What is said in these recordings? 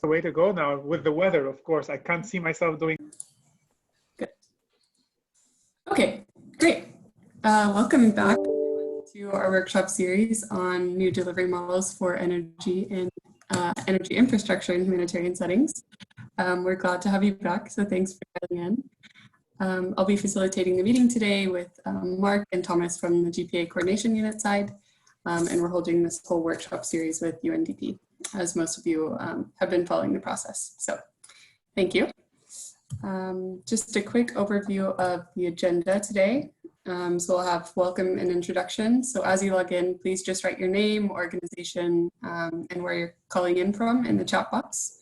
the way to go now with the weather, of course. I can't see myself doing. Good. Okay, great. Welcome back to our workshop series on new delivery models for energy and energy infrastructure in humanitarian settings. We're glad to have you back, so thanks for dialing in. I'll be facilitating the meeting today with Mark and Thomas from the GPA coordination unit side, and we're holding this whole workshop series with UNDP, as most of you have been following the process. So thank you. Just a quick overview of the agenda today. So we'll have welcome and introduction. So as you log in, please just write your name, organization, and where you're calling in from in the chat box.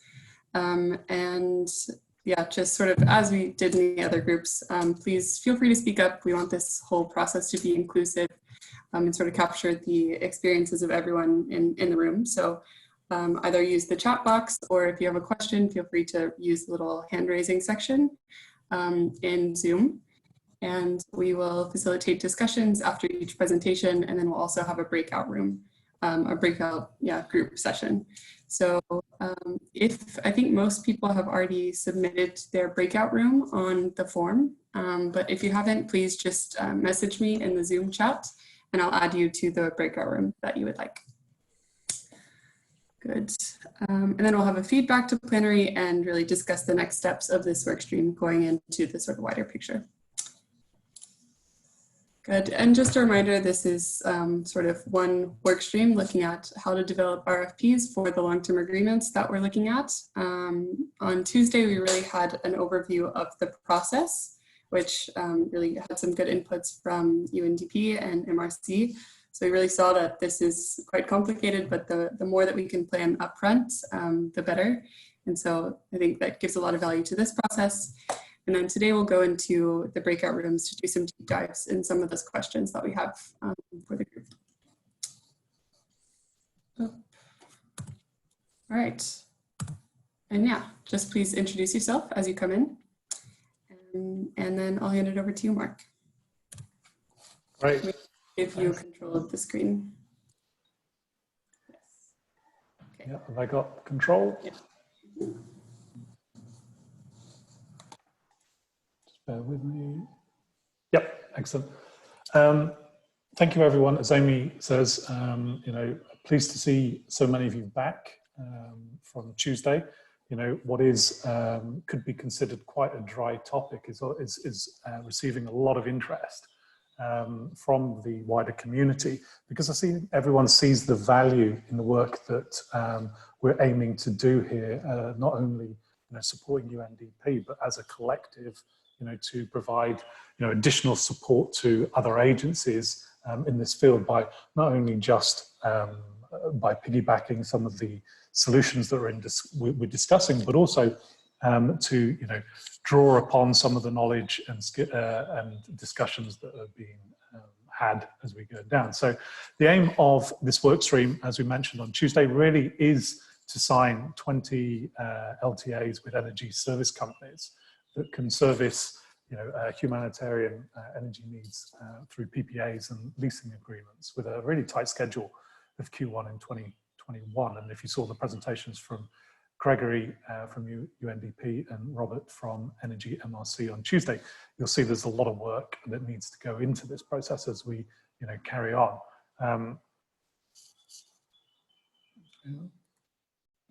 And yeah, just sort of as we did in the other groups, please feel free to speak up. We want this whole process to be inclusive and sort of capture the experiences of everyone in the room. So either use the chat box, or if you have a question, feel free to use the little hand raising section in Zoom. And we will facilitate discussions after each presentation, and then we'll also have a breakout room, a breakout group session. So I think most people have already submitted their breakout room on the form, but if you haven't, please just message me in the Zoom chat, and I'll add you to the breakout room that you would like. Good. And then we'll have a feedback to plenary and really discuss the next steps of this work stream going into the sort of wider picture. Good. And just a reminder, this is sort of one work stream looking at how to develop RFPs for the long-term agreements that we're looking at. On Tuesday, we really had an overview of the process, which really had some good inputs from UNDP and MRC. So we really saw that this is quite complicated, but the more that we can plan upfront, the better. And so I think that gives a lot of value to this process. And then today we'll go into the breakout rooms to do some deep dives in some of those questions that we have for the group. Oh. All right. And yeah, just please introduce yourself as you come in. And then I'll hand it over to you, Mark. Right. Give you control of the screen. Yes. Okay. Yeah, have I got control? Yeah. Just bear with me. Yep, excellent. Thank you, everyone. As Amy says, pleased to see so many of you back from Tuesday. What is could be considered quite a dry topic is receiving a lot of interest from the wider community, because I see everyone sees the value in the work that we're aiming to do here, not only supporting UNDP, but as a collective, to provide additional support to other agencies in this field by not only just by piggybacking some of the solutions that we're discussing, but also to draw upon some of the knowledge and discussions that are being had as we go down. So the aim of this work stream, as we mentioned on Tuesday, really is to sign 20 LTAs with energy service companies that can service humanitarian energy needs through PPAs and leasing agreements with a really tight schedule of Q1 in 2021. And if you saw the presentations from Gregory from UNDP and Robert from Energy MRC on Tuesday, you'll see there's a lot of work that needs to go into this process as we carry on.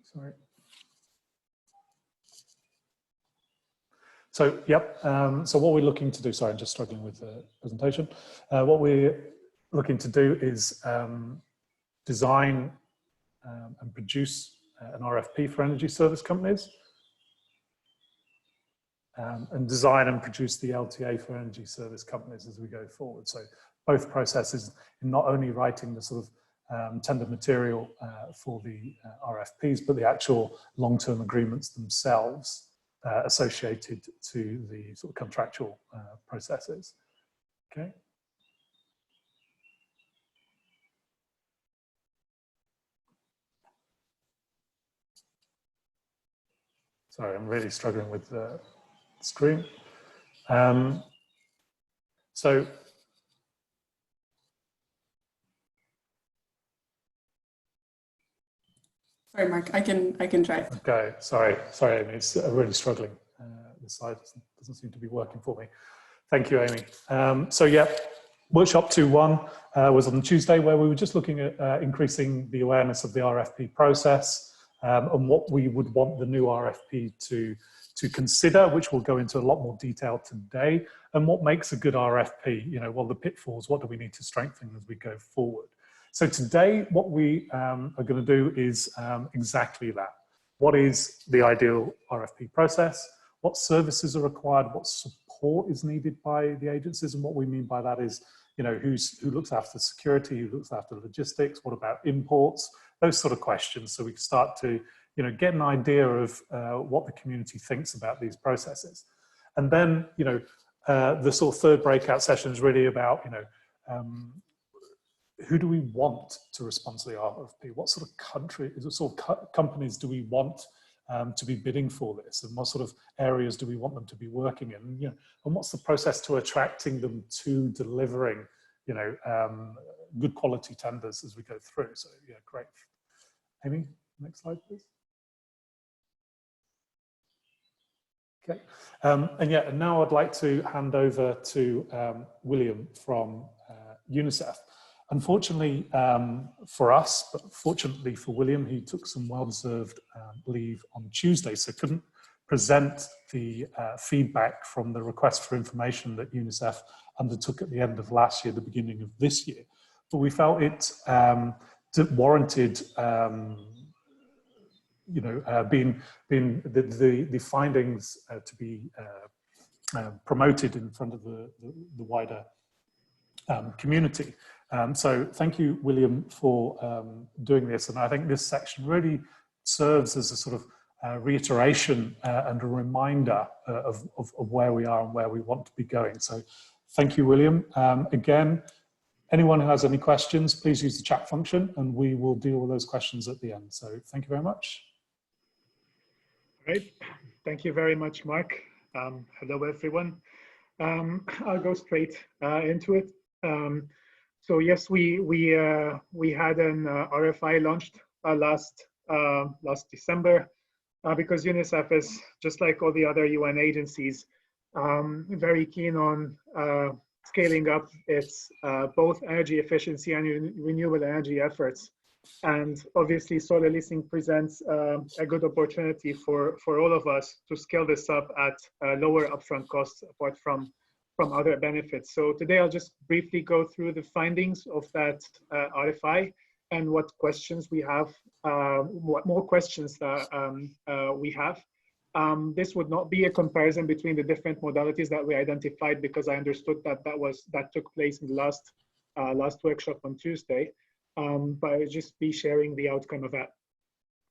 Sorry. So, yep, so what we're looking to do, sorry, I'm just struggling with the presentation. What we're looking to do is design and produce an RfP for energy service companies, and design and produce the LTA for energy service companies as we go forward. So both processes in not only writing the sort of tender material for the RFPs, but the actual long-term agreements themselves associated to the sort of contractual processes. Okay. Sorry, I'm really struggling with the screen. So Sorry, Mark, I can try. Okay, sorry, Amy, it's really struggling. The slide doesn't seem to be working for me. Thank you, Amy. So yeah, workshop 2.1 was on Tuesday, where we were just looking at increasing the awareness of the RfP process and what we would want the new RfP to consider, which we'll go into a lot more detail today, and what makes a good RfP, you know, well, the pitfalls, what do we need to strengthen as we go forward. So today, what we are going to do is exactly that. What is the ideal RfP process? What services are required? What support is needed by the agencies? And what we mean by that is, you know, who looks after security, who looks after logistics? What about imports? Those sort of questions. So we can start to, you know, get an idea of what the community thinks about these processes. And then, you know, the sort of third breakout session is really about, you know, who do we want to respond to the RfP? What sort of companies do we want to be bidding for this, and what sort of areas do we want them to be working in? You know, and what's the process to attracting them to delivering, you know, good quality tenders as we go through? So yeah, great. Amy, next slide, please. Okay, and yeah, and now I'd like to hand over to William from UNICEF. Unfortunately for us, but fortunately for William, he took some well-deserved leave on Tuesday, so couldn't present the feedback from the request for information that UNICEF undertook at the end of last year, the beginning of this year. But we felt it warranted, you know, being the findings to be promoted in front of the wider community. So thank you, William, for doing this. And I think this section really serves as a sort of reiteration and a reminder of where we are and where we want to be going. So thank you, William. Again, anyone who has any questions, please use the chat function and we will deal with those questions at the end. So thank you very much. Great. Thank you very much, Mark. Hello, everyone. I'll go straight into it. So yes, we had an RFI launched last December because UNICEF is, just like all the other UN agencies, very keen on scaling up its both energy efficiency and renewable energy efforts. And obviously solar leasing presents a good opportunity for all of us to scale this up at lower upfront costs apart from other benefits. So today I'll just briefly go through the findings of that RFI and what questions we have, what more questions that we have. This would not be a comparison between the different modalities that we identified, because I understood that took place in the last workshop on Tuesday, but I'll just be sharing the outcome of that.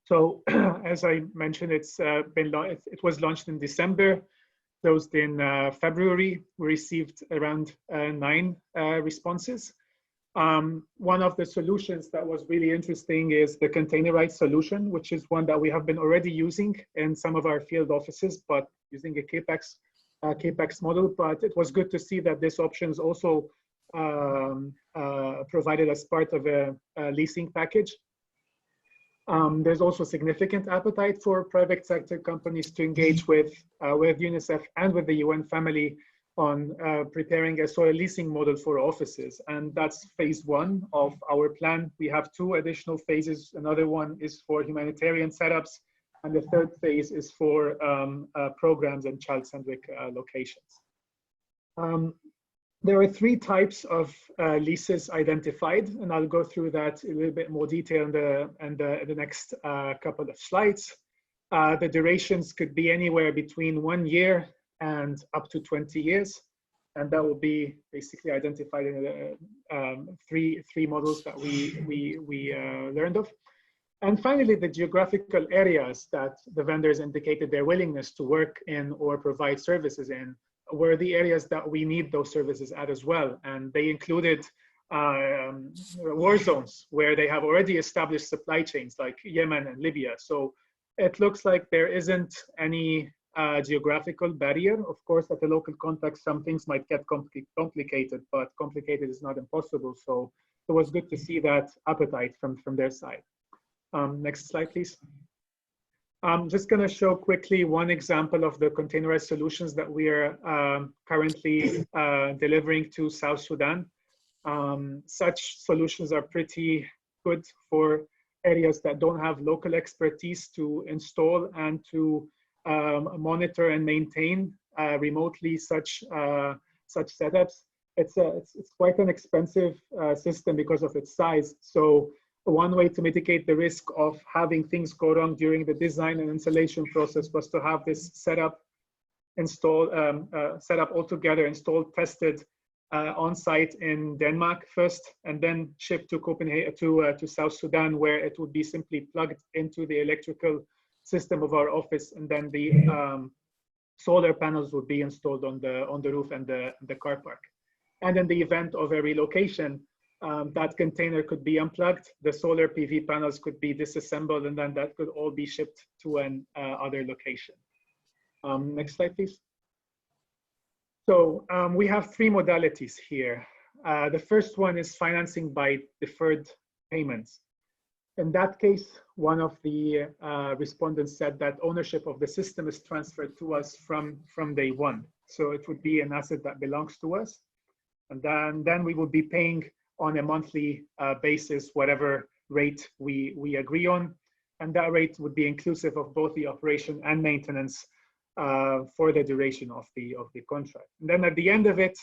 So as I mentioned, it was launched in December, closed in February. We received around 9 responses. One of the solutions that was really interesting is the containerized solution, which is one that we have been already using in some of our field offices, but using a CAPEX model. But it was good to see that this option is also provided as part of a leasing package. There's also significant appetite for private sector companies to engage with UNICEF and with the UN family on preparing a solar leasing model for offices. And that's phase 1 of our plan. We have 2 additional phases. Another one is for humanitarian setups, and the third phase is for programs and child-centric locations. There are 3 types of leases identified, and I'll go through that in a little bit more detail in the next couple of slides. The durations could be anywhere between 1 year and up to 20 years, and that will be basically identified in the three models that we learned of. And finally, the geographical areas that the vendors indicated their willingness to work in or provide services in were the areas that we need those services at as well. And they included war zones where they have already established supply chains like Yemen and Libya. So it looks like there isn't any geographical barrier. Of course, at the local context, some things might get complicated, but complicated is not impossible. So it was good to see that appetite from their side. Next slide, please. I'm just going to show quickly one example of the containerized solutions that we are currently delivering to South Sudan. Such solutions are pretty good for areas that don't have local expertise to install and to monitor and maintain remotely such setups. It's quite an expensive system because of its size. So one way to mitigate the risk of having things go wrong during the design and installation process was to have this setup all together, installed, tested on site in Denmark first, and then shipped to Copenhagen to South Sudan, where it would be simply plugged into the electrical system of our office, and then the solar panels would be installed on the roof and the car park. And in the event of a relocation, that container could be unplugged, the solar PV panels could be disassembled, and then that could all be shipped to an other location. Next slide, please. So we have three modalities here. The first one is financing by deferred payments. In that case, one of the respondents said that ownership of the system is transferred to us from day one. So it would be an asset that belongs to us. And then we would be paying on a monthly basis whatever rate we agree on. And that rate would be inclusive of both the operation and maintenance for the duration of the contract. And then at the end of it,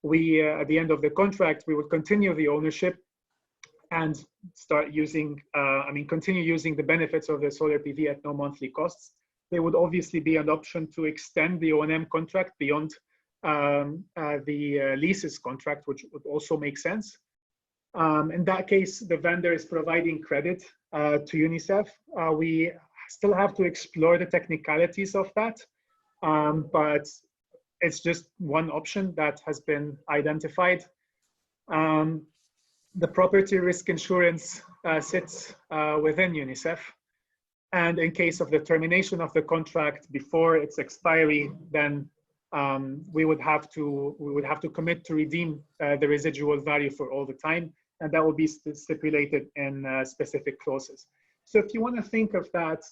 at the end of the contract, we would continue the ownership and start using, continue using the benefits of the solar PV at no monthly costs. There would obviously be an option to extend the O&M contract beyond the leases contract, which would also make sense. In that case, the vendor is providing credit to UNICEF. We still have to explore the technicalities of that, but it's just one option that has been identified. The property risk insurance sits within UNICEF. And in case of the termination of the contract before its expiry, then we would have to commit to redeem the residual value for all the time, and that will be stipulated in specific clauses. So if you want to think of that,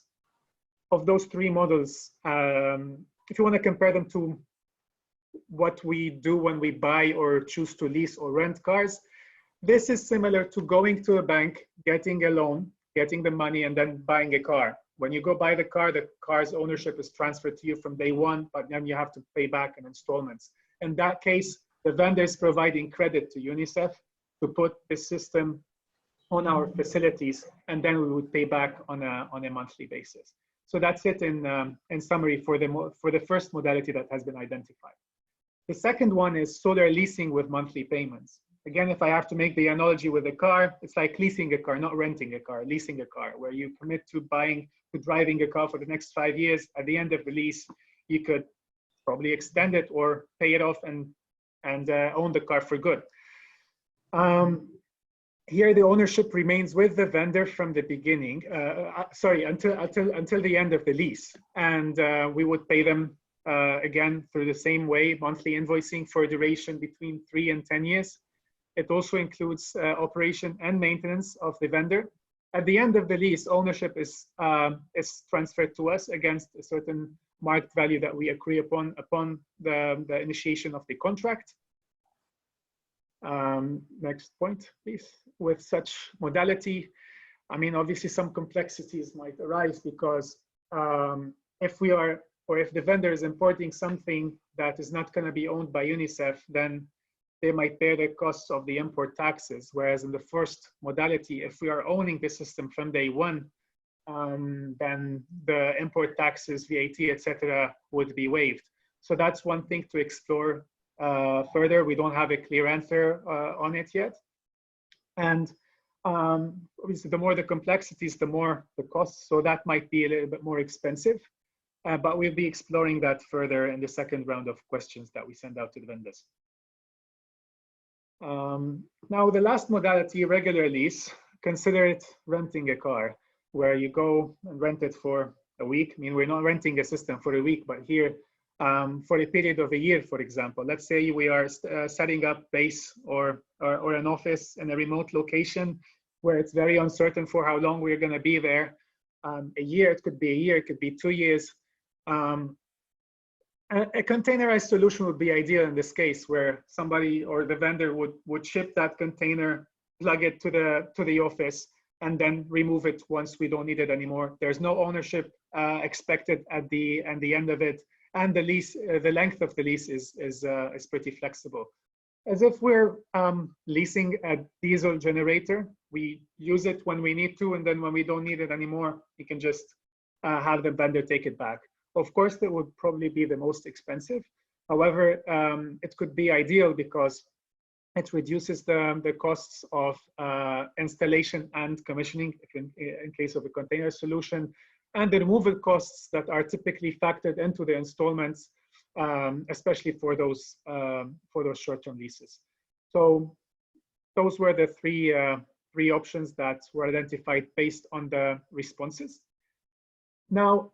of those three models, if you want to compare them to what we do when we buy or choose to lease or rent cars, this is similar to going to a bank, getting a loan, getting the money, and then buying a car. When you go buy the car's ownership is transferred to you from day one, but then you have to pay back in installments. In that case, the vendor is providing credit to UNICEF to put this system on our facilities, and then we would pay back on a monthly basis. So that's it in summary for the first modality that has been identified. The second one is solar leasing with monthly payments. Again, if I have to make the analogy with a car, it's like leasing a car, not renting a car, leasing a car, where you commit to driving a car for the next 5 years. At the end of the lease, you could probably extend it or pay it off and own the car for good. Here, the ownership remains with the vendor from the beginning, until the end of the lease. And we would pay them again through the same way, monthly invoicing for a duration between 3 and 10 years. It also includes operation and maintenance of the vendor. At the end of the lease, ownership is transferred to us against a certain market value that we agree upon the initiation of the contract. Next point, please. With such modality, obviously some complexities might arise because if the vendor is importing something that is not going to be owned by UNICEF, then they might bear the costs of the import taxes. Whereas in the first modality, if we are owning the system from day one, then the import taxes, VAT, etc., would be waived. So that's one thing to explore further. We don't have a clear answer on it yet. And obviously, the more the complexities, the more the costs. So that might be a little bit more expensive. But we'll be exploring that further in the second round of questions that we send out to the vendors. Now, the last modality, regular lease, consider it renting a car, where you go and rent it for a week. We're not renting a system for a week, but here for a period of a year, for example. Let's say we are setting up base or an office in a remote location. where it's very uncertain for how long we're going to be there. A year, it could be a year, it could be 2 years. A containerized solution would be ideal in this case, where somebody or the vendor would ship that container, plug it to the office, and then remove it once we don't need it anymore. There's no ownership expected at the end of it, and the lease, the length of the lease is pretty flexible. As if we're leasing a diesel generator, we use it when we need to, and then when we don't need it anymore, we can just have the vendor take it back. Of course, that would probably be the most expensive. However, it could be ideal because it reduces the costs of installation and commissioning in case of a container solution, and the removal costs that are typically factored into the installments, especially for those short-term leases. So those were the three options that were identified based on the responses. Now,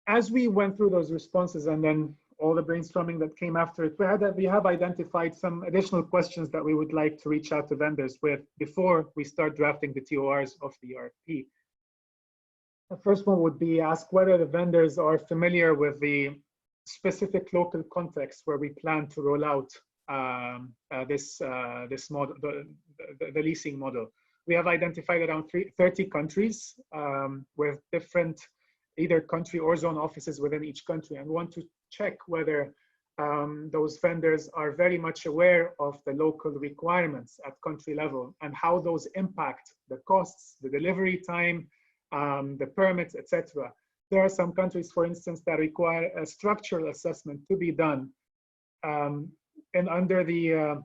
as we went through those responses and then all the brainstorming that came after it, we have identified some additional questions that we would like to reach out to vendors with before we start drafting the TORs of the RfP. The first one would be ask whether the vendors are familiar with the specific local context where we plan to roll out this model, the leasing model. We have identified around 30 countries with different either country or zone offices within each country, and want to check whether those vendors are very much aware of the local requirements at country level and how those impact the costs, the delivery time, the permits, etc. There are some countries, for instance, that require a structural assessment to be done and under the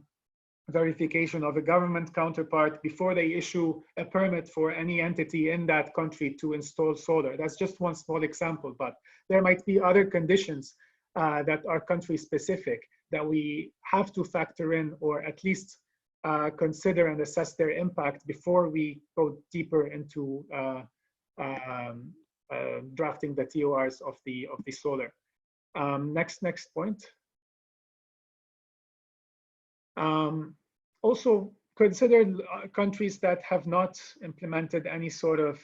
verification of a government counterpart before they issue a permit for any entity in that country to install solar. That's just one small example, but there might be other conditions that are country specific that we have to factor in, or at least consider and assess their impact before we go deeper into drafting the TORs of the solar. Next point. Also consider countries that have not implemented any sort of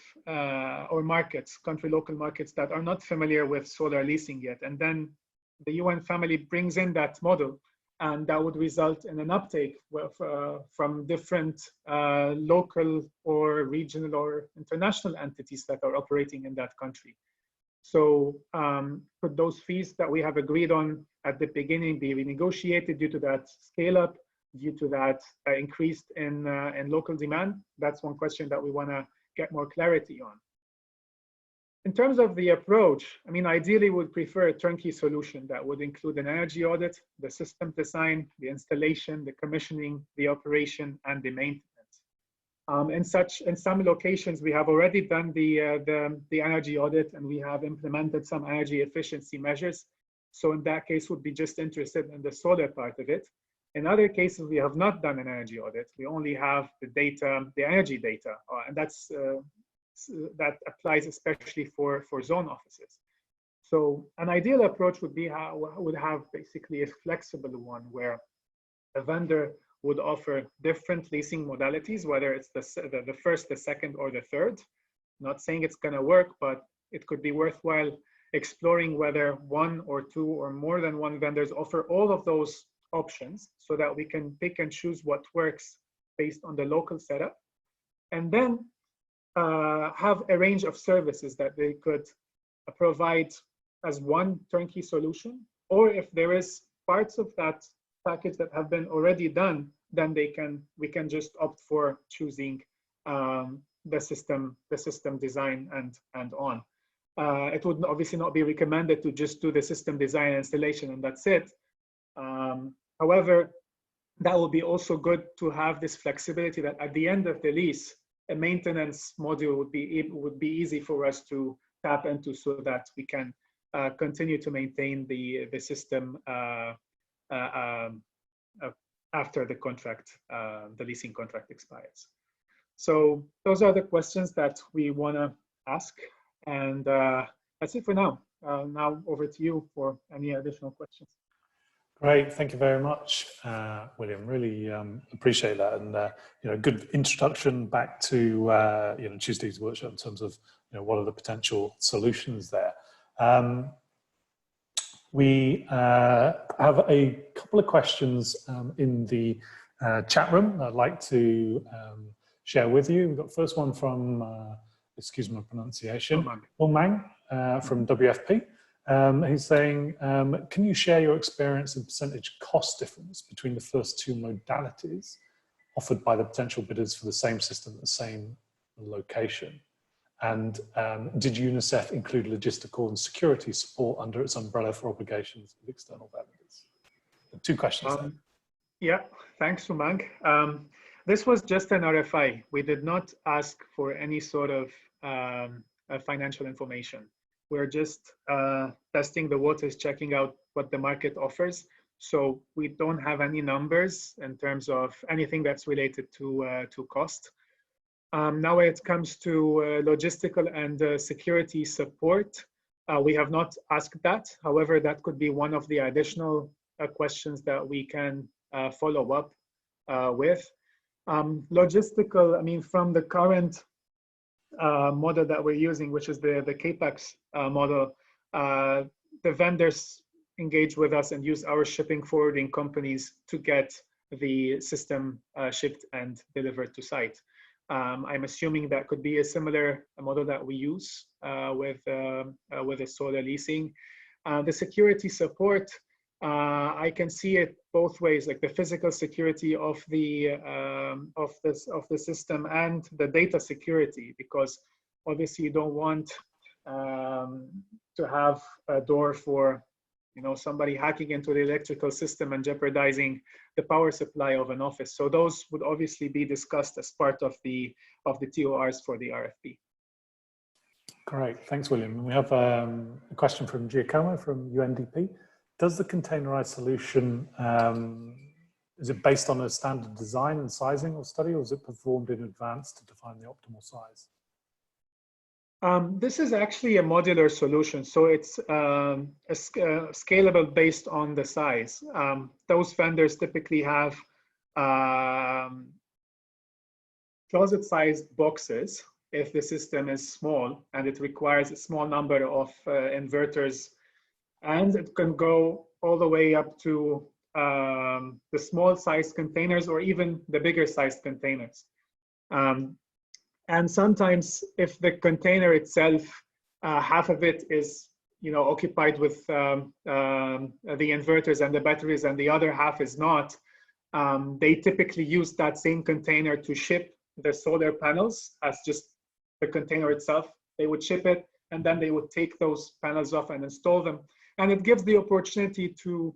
or markets, local markets that are not familiar with solar leasing yet, and then the UN family brings in that model, and that would result in an uptake from different local or regional or international entities that are operating in that country. So could those fees that we have agreed on at the beginning be renegotiated due to that scale up, due to that increased in local demand? That's one question that we want to get more clarity on. In terms of the approach, I mean, ideally would prefer a turnkey solution that would include an energy audit, the system design, the installation, the commissioning, the operation, and the maintenance. In some locations, we have already done the energy audit, and we have implemented some energy efficiency measures. So in that case, would be just interested in the solar part of it. In other cases, we have not done an energy audit. We only have the data, the energy data, and that applies especially for zone offices. So an ideal approach would be would have basically a flexible one where a vendor would offer different leasing modalities, whether it's the first, the second, or the third. Not saying it's going to work, but it could be worthwhile exploring whether one or two or more than one vendors offer all of those options so that we can pick and choose what works based on the local setup. And then have a range of services that they could provide as one turnkey solution, or if there is parts of that package that have been already done, then we can just opt for choosing the system design and on. It would obviously not be recommended to just do the system design and installation and that's it. However, that would be also good to have this flexibility that at the end of the lease, a maintenance module would be easy for us to tap into so that we can continue to maintain the system after the contract, the leasing contract expires. So those are the questions that we want to ask, and that's it for now. Now over to you for any additional questions. Great, thank you very much, William. Really appreciate that, and good introduction back to Tuesday's workshop in terms of what are the potential solutions there. We have a couple of questions in the chat room I'd like to share with you. We've got the first one from, excuse my pronunciation, Ulmang from WFP. He's saying, can you share your experience and percentage cost difference between the first two modalities offered by the potential bidders for the same system at the same location? And did UNICEF include logistical and security support under its umbrella for obligations with external vendors? Two questions there. Yeah, thanks, Umang. This was just an RFI. We did not ask for any sort of financial information. We're just testing the waters, checking out what the market offers. So we don't have any numbers in terms of anything that's related to cost. Now, when it comes to logistical and security support, we have not asked that. However, that could be one of the additional questions that we can follow up with. Logistical, I mean, from the current model that we're using, which is the CAPEX model, the vendors engage with us and use our shipping forwarding companies to get the system shipped and delivered to site. I'm assuming that could be a similar model that we use with the solar leasing. The security support, I can see it both ways, like the physical security of the system and the data security, because obviously you don't want to have a door for somebody hacking into the electrical system and jeopardizing the power supply of an office. So those would obviously be discussed as part of the TORs for the RFP. Great, thanks, William. We have a question from Giacomo from UNDP. Does the containerized solution, is it based on a standard design and sizing or study, or is it performed in advance to define the optimal size? This is actually a modular solution, so it's scalable based on the size. Those vendors typically have closet-sized boxes if the system is small and it requires a small number of inverters, and it can go all the way up to the small-sized containers or even the bigger-sized containers. And sometimes if the container itself, half of it is occupied with the inverters and the batteries and the other half is not, they typically use that same container to ship the solar panels as just the container itself. They would ship it and then they would take those panels off and install them. And it gives the opportunity to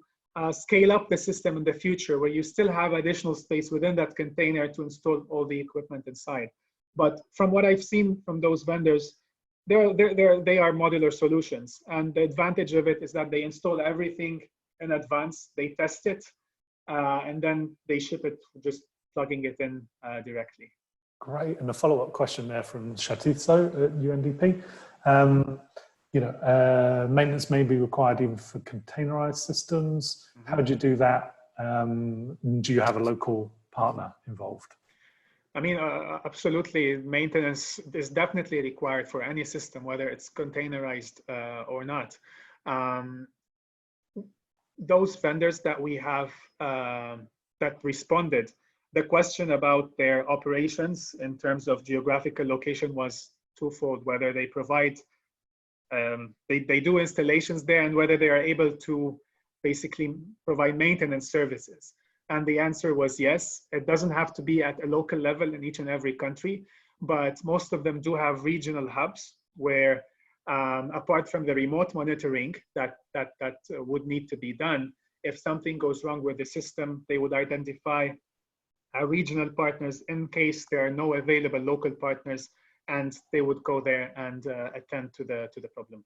scale up the system in the future where you still have additional space within that container to install all the equipment inside. But from what I've seen from those vendors, they are modular solutions. And the advantage of it is that they install everything in advance, they test it, and then they ship it, just plugging it in directly. Great, and a follow-up question there from Shatitso at UNDP. Maintenance may be required even for containerized systems. How do you do that? Do you have a local partner involved? I mean, absolutely. Maintenance is definitely required for any system, whether it's containerized or not. Those vendors that we have that responded, the question about their operations in terms of geographical location was twofold, whether they provide, they do installations there and whether they are able to basically provide maintenance services. And the answer was yes. It doesn't have to be at a local level in each and every country, but most of them do have regional hubs where, apart from the remote monitoring that would need to be done, if something goes wrong with the system, they would identify regional partners in case there are no available local partners, and they would go there and attend to the problem.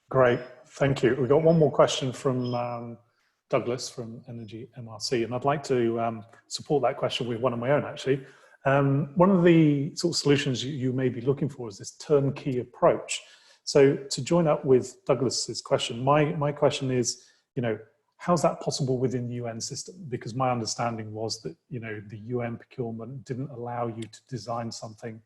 Great, thank you. We've got one more question from Douglas from Energy MRC, and I'd like to support that question with one of my own, actually. One of the sort of solutions you may be looking for is this turnkey approach. So to join up with Douglas's question, my question is, how's that possible within the UN system? Because my understanding was that, you know, the UN procurement didn't allow you to design something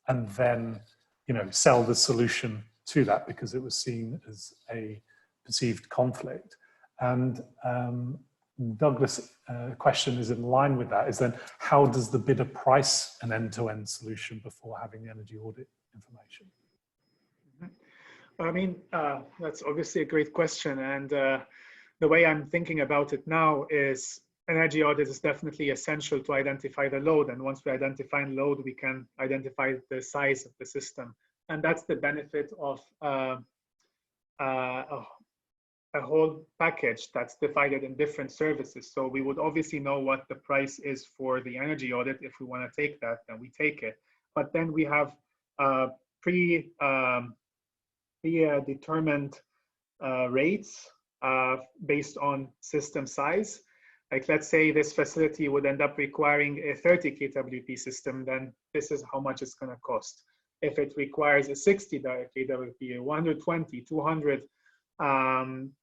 and then, you know, sell the solution to that because it was seen as a perceived conflict. And Douglas' question is in line with that, is then how does the bidder price an end-to-end solution before having the energy audit information? I mean, that's obviously a great question. And the way I'm thinking about it now is energy audit is definitely essential to identify the load. And once we identify the load, we can identify the size of the system. And that's the benefit of a whole package that's divided in different services. So we would obviously know what the price is for the energy audit. If we want to take that, then we take it. But then we have determined rates based on system size. Like, let's say this facility would end up requiring a 30 kWp system, then this is how much it's going to cost. If it requires a 60 kWp, 120, 200,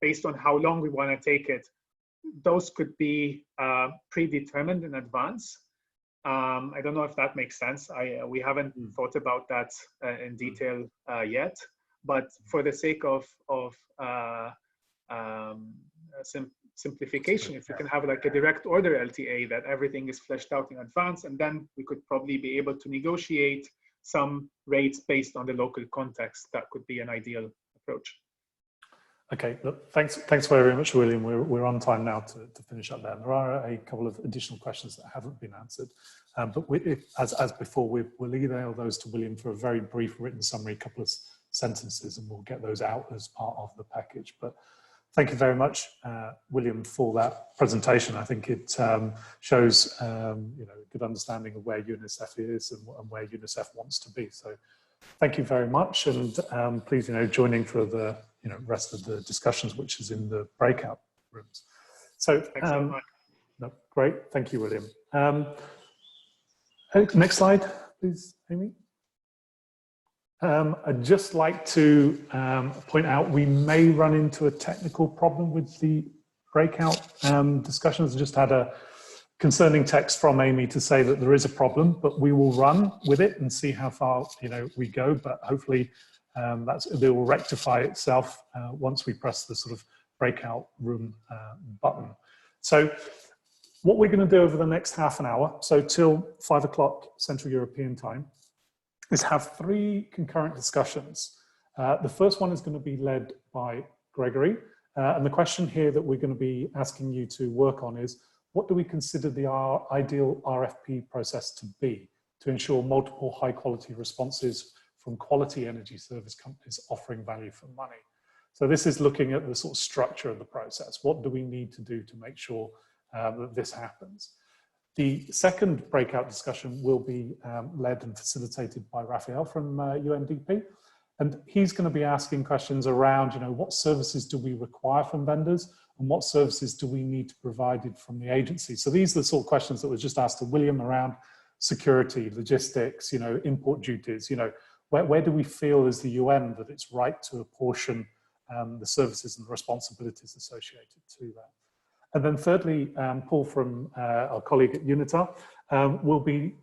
based on how long we want to take it, those could be predetermined in advance. I don't know if that makes sense. We haven't thought about that in detail yet, but for the sake of simplification, if you can have like a direct order LTA that everything is fleshed out in advance, and then we could probably be able to negotiate some rates based on the local context. That could be an ideal approach. Okay, look, thanks very much, William. We're on time now to finish up there. There are a couple of additional questions that haven't been answered, but as before, we'll email those to William for a very brief written summary, a couple of sentences, and we'll get those out as part of the package. But thank you very much, William, for that presentation. I think it shows you know, a good understanding of where UNICEF is and where UNICEF wants to be. So thank you very much, and please, you know, join in for the rest of the discussions, which is in the breakout rooms. So, thanks so much. No, great, thank you, William. Next slide, please, Amy. I'd just like to point out we may run into a technical problem with the breakout discussions. I just had a concerning text from Amy to say that there is a problem, but we will run with it and see how far we go. But hopefully, it will rectify itself once we press the sort of breakout room button. So what we're going to do over the next half an hour, so till 5 o'clock Central European time, is have 3 concurrent discussions. The first one is going to be led by Gregory. And the question here that we're going to be asking you to work on is, what do we consider the ideal RFP process to be to ensure multiple high quality responses from quality energy service companies offering value for money? So this is looking at the sort of structure of the process. What do we need to do to make sure that this happens? The second breakout discussion will be led and facilitated by Raphael from UNDP. And he's going to be asking questions around, what services do we require from vendors and what services do we need to provide from the agency? So these are the sort of questions that were just asked to William around security, logistics, import duties, where do we feel as the UN that it's right to apportion the services and the responsibilities associated to that? And then thirdly, Paul from our colleague at UNITA will be,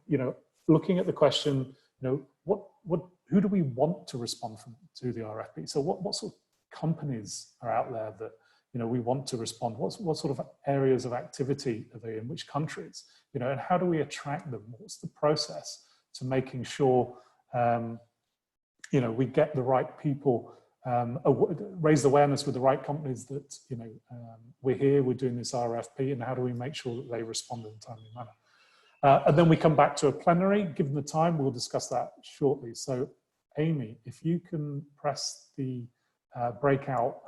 looking at the question, who do we want to respond to the RFP? So what sort of companies are out there that we want to respond? What sort of areas of activity are they in? Which countries? And how do we attract them? What's the process to making sure we get the right people, raise awareness with the right companies that we're here, we're doing this RFP, and how do we make sure that they respond in a timely manner? And then we come back to a plenary. Given the time, we'll discuss that shortly. So, Amy, if you can press the breakout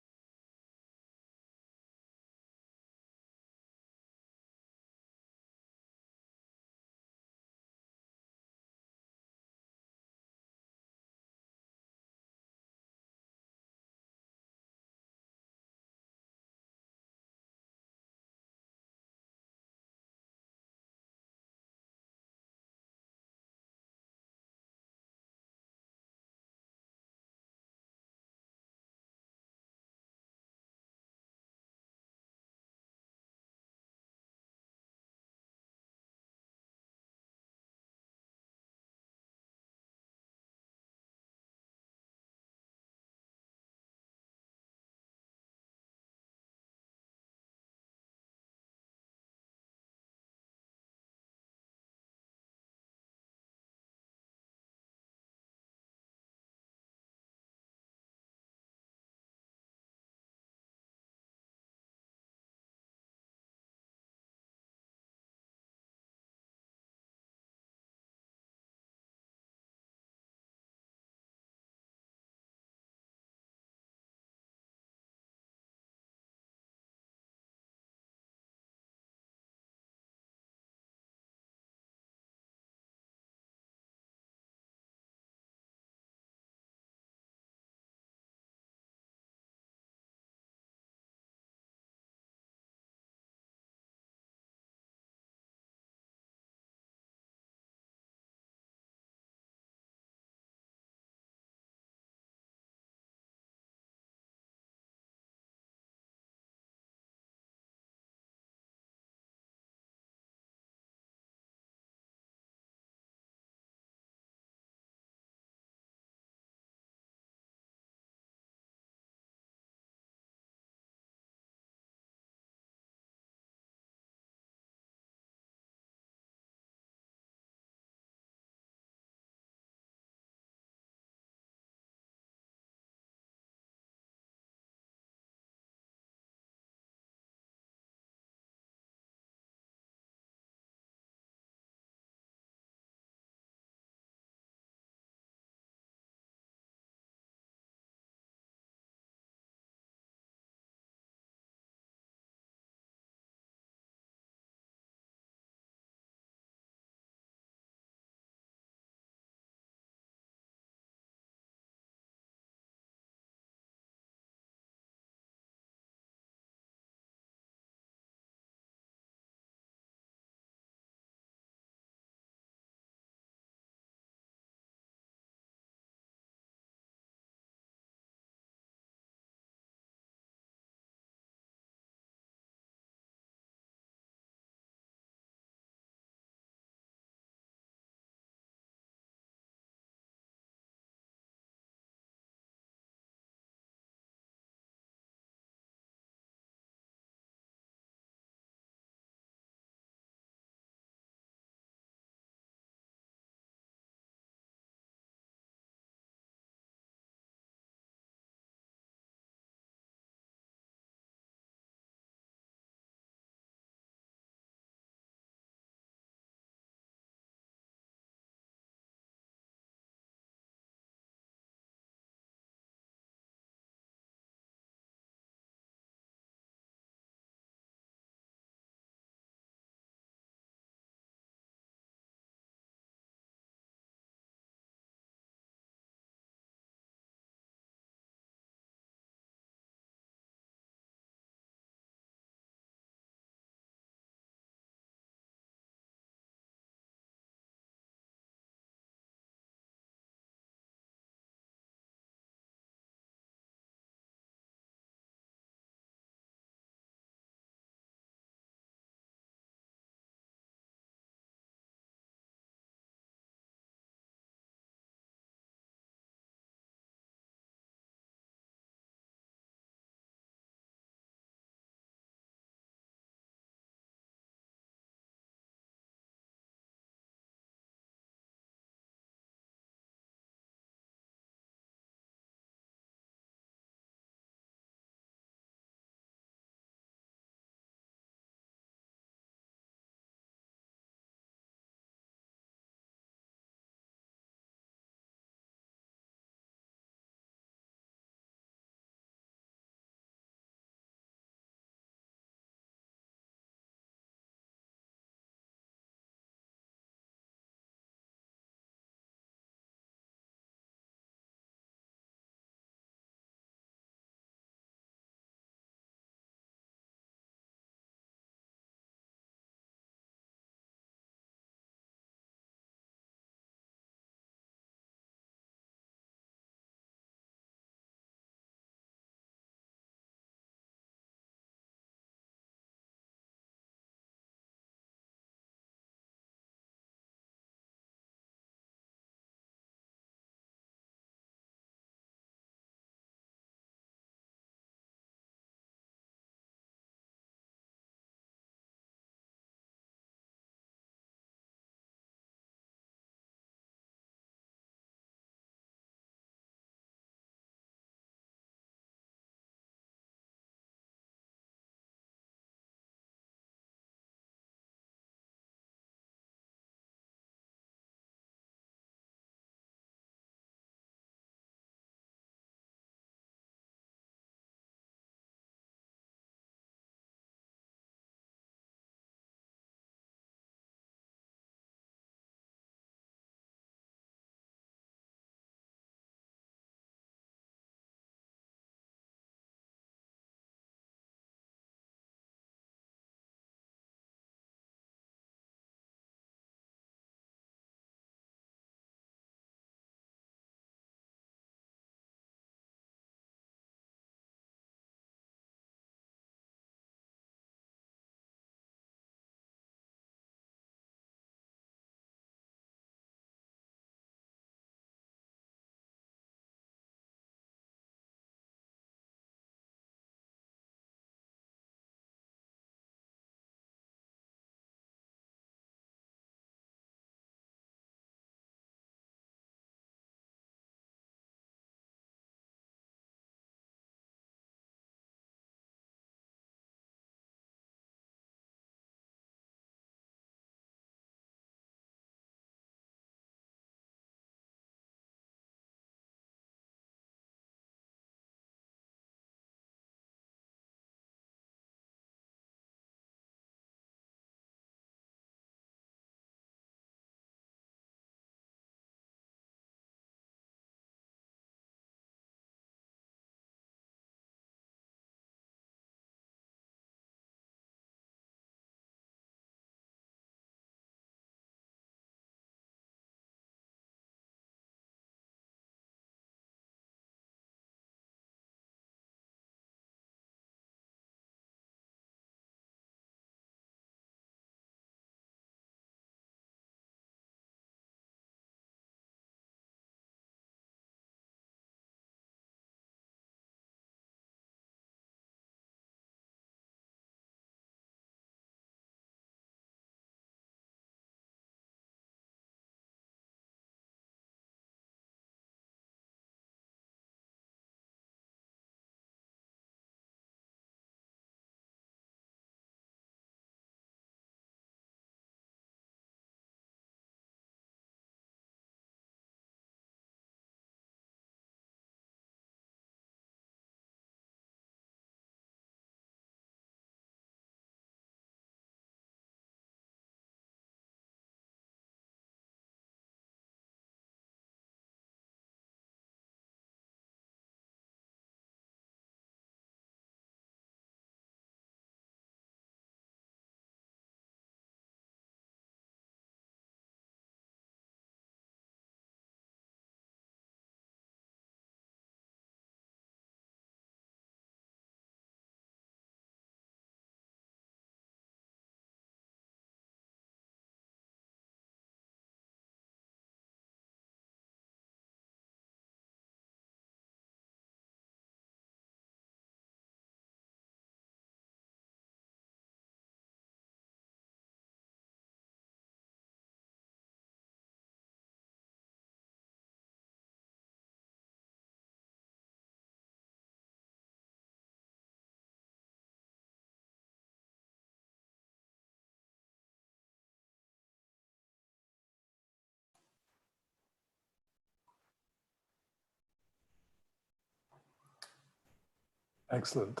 Excellent.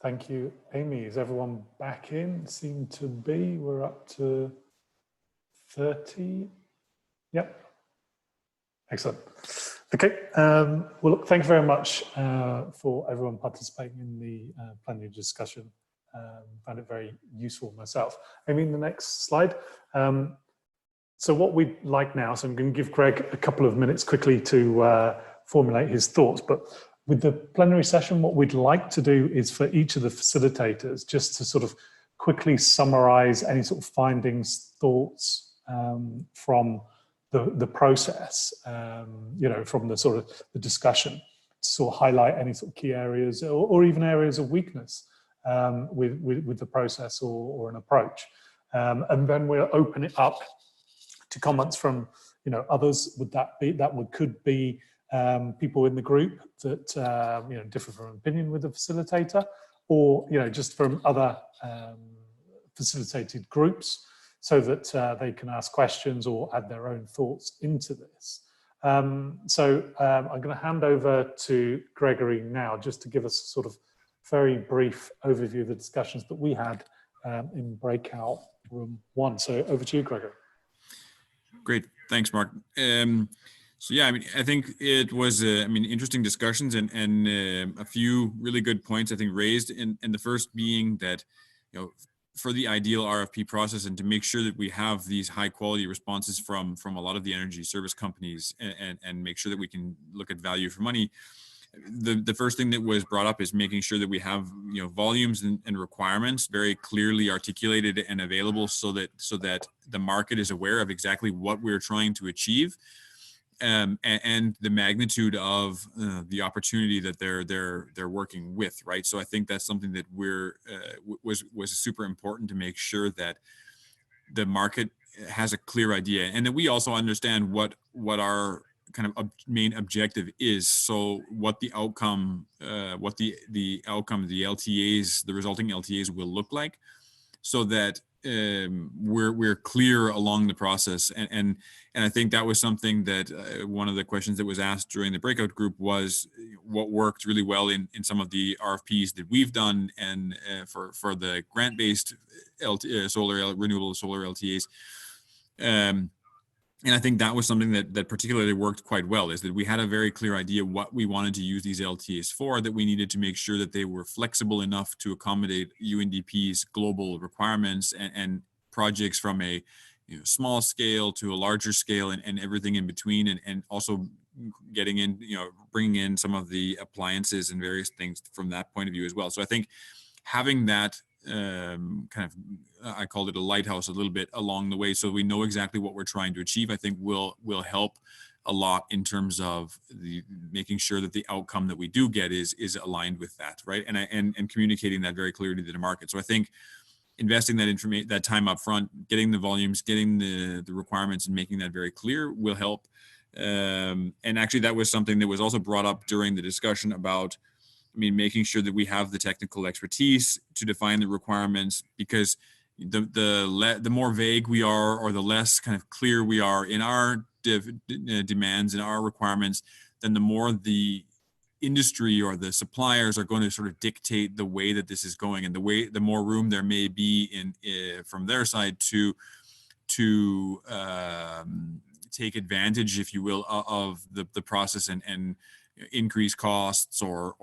Thank you, Amy. Is everyone back in? Seem to be. We're up to 30. Yep. Excellent. Okay. Well, look, thank you very much for everyone participating in the plenary discussion. Found it very useful myself. Amy, the next slide. So what we'd like now, so I'm going to give Greg a couple of minutes quickly to formulate his thoughts, but with the plenary session, what we'd like to do is for each of the facilitators just to sort of quickly summarize any sort of findings, thoughts from the process, you know, from the sort of the discussion, to sort of highlight any sort of key areas or even areas of weakness with the process or an approach. And then we'll open it up to comments from, you know, others. Could be people in the group that you know, differ from opinion with the facilitator, or you know, just from other facilitated groups, so that they can ask questions or add their own thoughts into this. I'm going to hand over to Gregory now, just to give us a sort of very brief overview of the discussions that we had in breakout room 1. So over to you, Gregory. Great, thanks, Mark. So yeah, I mean, I think it was, interesting discussions and a few really good points I think raised. And the first being that, you know, for the ideal RFP process and to make sure that we have these high quality responses from a lot of the energy service companies and make sure that we can look at value for money. The first thing that was brought up is making sure that we have, you know, volumes and requirements very clearly articulated and available so that the market is aware of exactly what we're trying to achieve. And the magnitude of the opportunity that they're working with, right? So I think that's something that was super important to make sure that the market has a clear idea, and that we also understand what our kind of main objective is. So what the outcome, the outcome of the LTAs, the resulting LTAs will look like, so that we're clear along the process. And I think that was something that one of the questions that was asked during the breakout group was what worked really well in some of the RFPs that we've done, and for the grant-based renewable solar LTAs. And I think that was something that particularly worked quite well, is that we had a very clear idea what we wanted to use these LTAs for, that we needed to make sure that they were flexible enough to accommodate UNDP's global requirements and projects from a small scale to a larger scale and everything in between, and also getting in, bringing in some of the appliances and various things from that point of view as well. So I think having that I called it a lighthouse a little bit along the way, so we know exactly what we're trying to achieve, I think will help a lot in terms of making sure that the outcome that we do get is aligned with that, right? And communicating that very clearly to the market. So I think investing that time up front, getting the volumes, getting the requirements, and making that very clear will help. And actually, that was something that was also brought up during the discussion about, making sure that we have the technical expertise to define the requirements, because the more vague we are, or the less kind of clear we are in our demands and our requirements, then the more the industry or the suppliers are going to sort of dictate the way that this is going, and the more room there may be in from their side to take advantage, if you will, of the process and increase costs or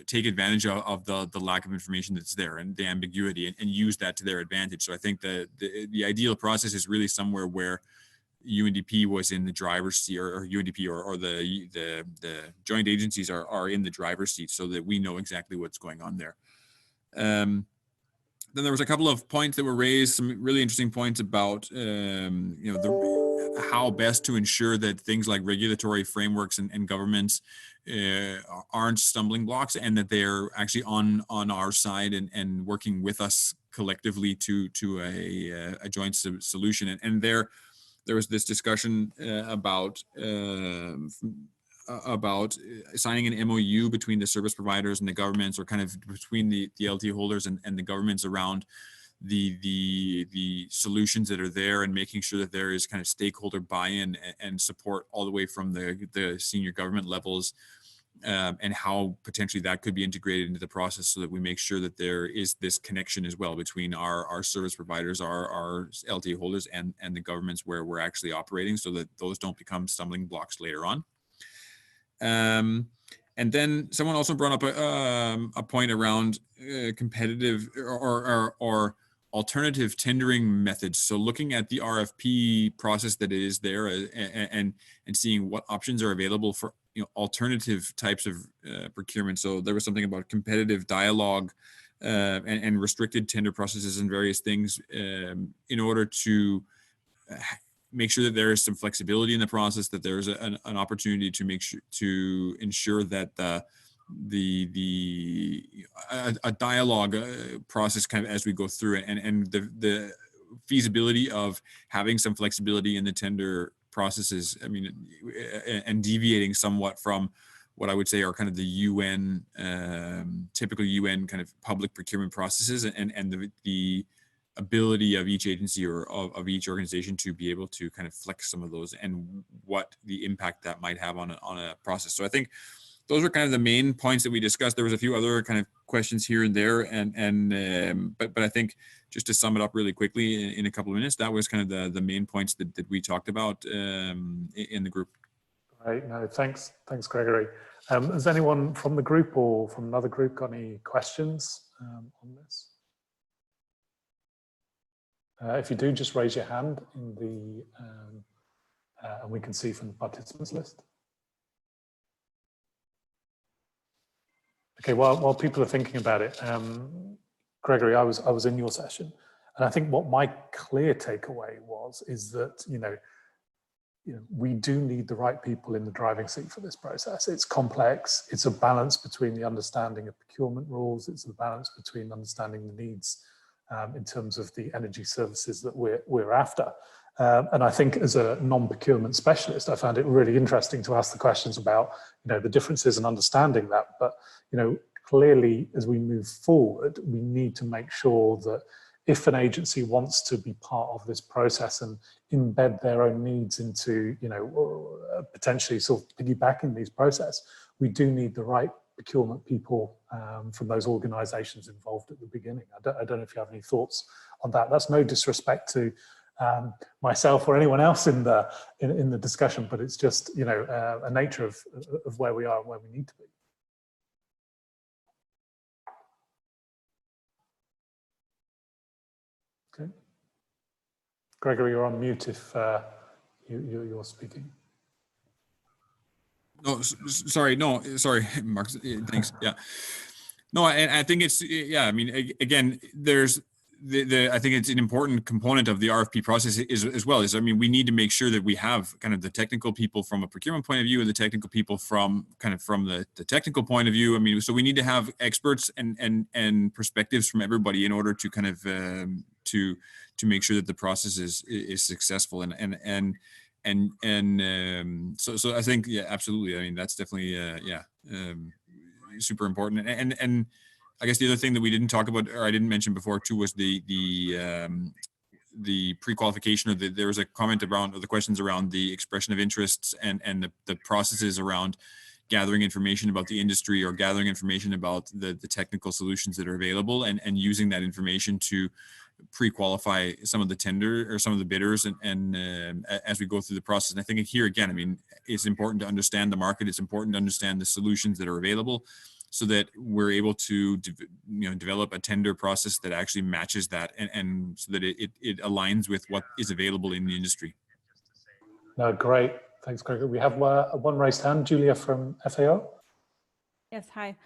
take advantage of the lack of information that's there and the ambiguity, and use that to their advantage. So I think the ideal process is really somewhere where UNDP was in the driver's seat, or UNDP or the joint agencies are in the driver's seat, so that we know exactly what's going on there. Then there was a couple of points that were raised, some really interesting points about how best to ensure that things like regulatory frameworks and governments aren't stumbling blocks, and that they're actually on our side and working with us collectively to a joint solution. And there was this discussion about signing an MOU between the service providers and the governments, or kind of between the LTA holders and the governments around the solutions that are there, and making sure that there is kind of stakeholder buy-in and support all the way from the senior government levels, and how potentially that could be integrated into the process, so that we make sure that there is this connection as well between our service providers, our LTA holders, and the governments where we're actually operating, so that those don't become stumbling blocks later on. And then someone also brought up a point around competitive or alternative tendering methods. So looking at the RfP process that is there, and seeing what options are available for alternative types of procurement. So there was something about competitive dialogue and restricted tender processes and various things in order to make sure that there is some flexibility in the process, that there's an opportunity to make sure to ensure that a dialogue process kind of as we go through it, and the feasibility of having some flexibility in the tender processes. I mean, and deviating somewhat from what I would say are kind of the UN, typical UN kind of public procurement processes, and the ability of each agency or of each organization to be able to kind of flex some of those, and what the impact that might have on a process. So I think those were kind of the main points that we discussed. There was a few other kind of questions here and there, but I think just to sum it up really quickly in a couple of minutes, that was kind of the main points that we talked about in the group. Right. No, thanks, Gregory. Has anyone from the group or from another group got any questions on this? If you do, just raise your hand in the, and we can see from the participants list. Okay, while people are thinking about it, Gregory, I was in your session, and I think what my clear takeaway is that we do need the right people in the driving seat for this process. It's complex. It's a balance between the understanding of procurement rules. It's a balance between understanding the needs in terms of the energy services that we're after. And I think as a non-procurement specialist, I found it really interesting to ask the questions about the differences and understanding that. But clearly, as we move forward, we need to make sure that if an agency wants to be part of this process and embed their own needs into potentially sort of piggybacking these process, we do need the right procurement people from those organizations involved at the beginning. I don't know if you have any thoughts on that. That's no disrespect to myself or anyone else in the discussion, but it's just a nature of where we are and where we need to be. Okay, Gregory, you're on mute if you're speaking. No, sorry. No, sorry, Mark. Thanks. Yeah. No, I think it's, yeah, I mean, again, there's I think it's an important component of the RfP process as well. I mean, we need to make sure that we have kind of the technical people from a procurement point of view and the technical people from the technical point of view. I mean, so we need to have experts and perspectives from everybody in order to kind of to make sure that the process is successful. So I think, yeah, absolutely. I mean, that's definitely super important. And I guess the other thing that we didn't talk about, or I didn't mention before too, was the pre-qualification, or there was a comment around, or the questions around the expression of interests and the processes around gathering information about the industry, or gathering information about the technical solutions that are available, and using that information to pre-qualify some of the tender or some of the bidders and as we go through the process. And I think here again, I mean, it's important to understand the market. It's important to understand the solutions that are available, so that we're able to develop a tender process that actually matches that, and so that it aligns with what is available in the industry. No, great. Thanks, Gregory. We have one raised hand, Julia from FAO. Yes, hi.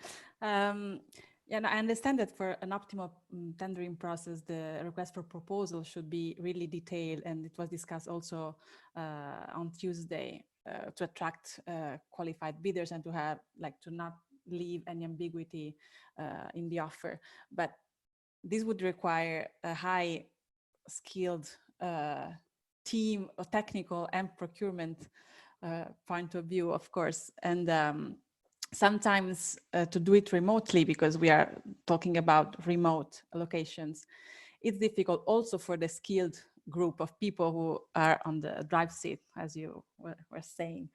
Yeah, I understand that for an optimal tendering process, the request for proposal should be really detailed, and it was discussed also on Tuesday to attract qualified bidders and to have to not leave any ambiguity in the offer. But this would require a high skilled team of technical and procurement point of view, of course, and sometimes to do it remotely, because we are talking about remote locations, it's difficult also for the skilled group of people who are on the drive seat, as you were saying.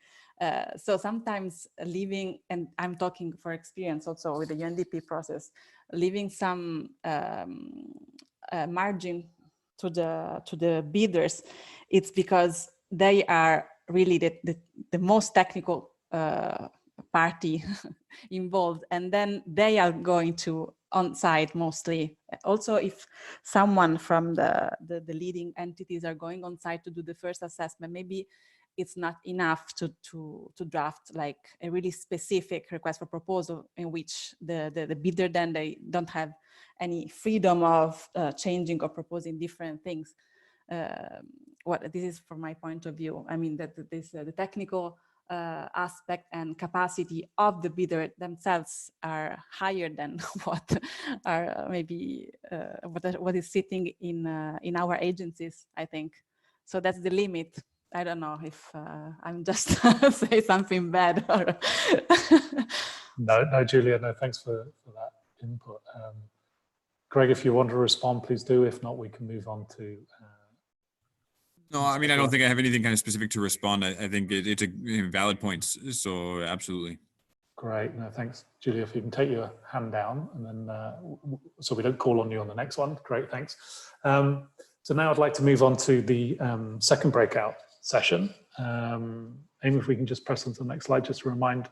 So sometimes leaving, and I'm talking for experience also with the UNDP process, leaving some margin to the bidders, it's because they are really the most technical party involved, and then they are going to on site mostly. Also, if someone from the leading entities are going on site to do the first assessment, maybe it's not enough to draft like a really specific request for proposal in which the bidder then they don't have any freedom of changing or proposing different things. This is from my point of view. I mean that the technical aspect and capacity of the bidder themselves are higher than what are maybe what is sitting in our agencies, I think. So that's the limit. I don't know if I'm just say something bad or No, Julia, no, thanks for that input. Greg, if you want to respond, please do. If not, we can move on to. No, I mean, I don't think I have anything kind of specific to respond. I think it's a valid point. So absolutely. Great. No, thanks, Julia. If you can take your hand down, and then so we don't call on you on the next one. Great, thanks. So now I'd like to move on to the second breakout session. Amy, if we can just press on to the next slide, just to remind.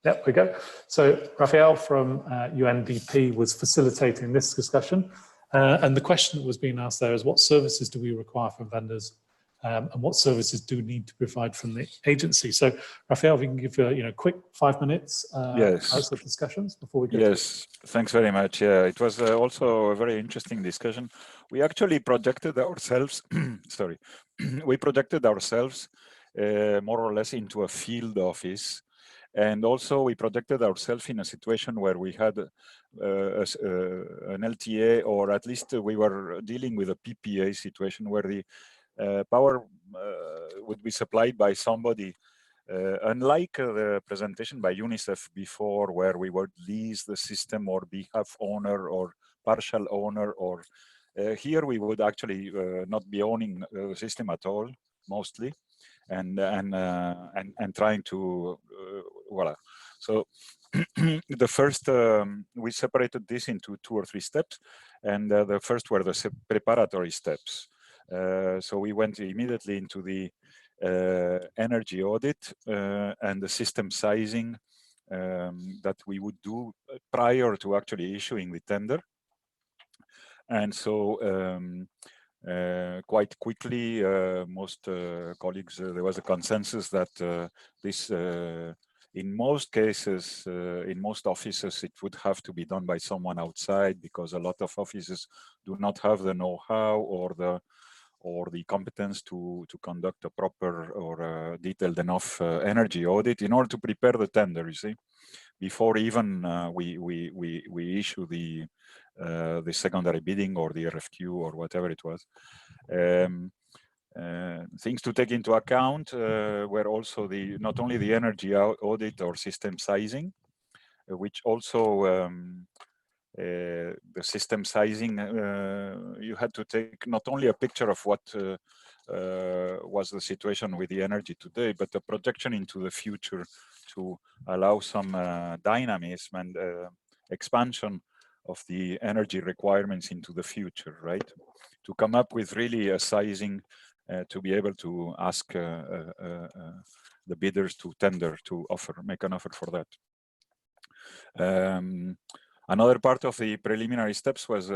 Yep, we go. So Raphael from UNDP was facilitating this discussion. And the question that was being asked there is, what services do we require from vendors, and what services do we need to provide from the agency? So, Raphael, if you can give a quick 5 minutes yes. of discussions before we go. Yes, thanks very much. Yeah, it was also a very interesting discussion. We actually projected ourselves, sorry, we projected ourselves more or less into a field office. And also we projected ourselves in a situation where we had an LTA, or at least we were dealing with a PPA situation where the power would be supplied by somebody. Unlike the presentation by UNICEF before, where we would lease the system or be half owner or partial owner, or here we would actually not be owning the system at all, mostly. And trying to voila. So the first we separated this into 2 or 3 steps, and the first were the preparatory steps. So we went immediately into the energy audit and the system sizing that we would do prior to actually issuing the tender. And so quite quickly, most colleagues, there was a consensus that this, in most cases, in most offices, it would have to be done by someone outside, because a lot of offices do not have the know-how or the competence to conduct a proper or detailed enough energy audit in order to prepare the tender, you see, before even we issue the secondary bidding or the RFQ or whatever it was. Things to take into account were also not only the energy audit or system sizing, which also the system sizing, you had to take not only a picture of what was the situation with the energy today, but a projection into the future to allow some dynamism and expansion of the energy requirements into the future, right? To come up with really a sizing to be able to ask the bidders to tender, to make an offer for that. Another part of the preliminary steps was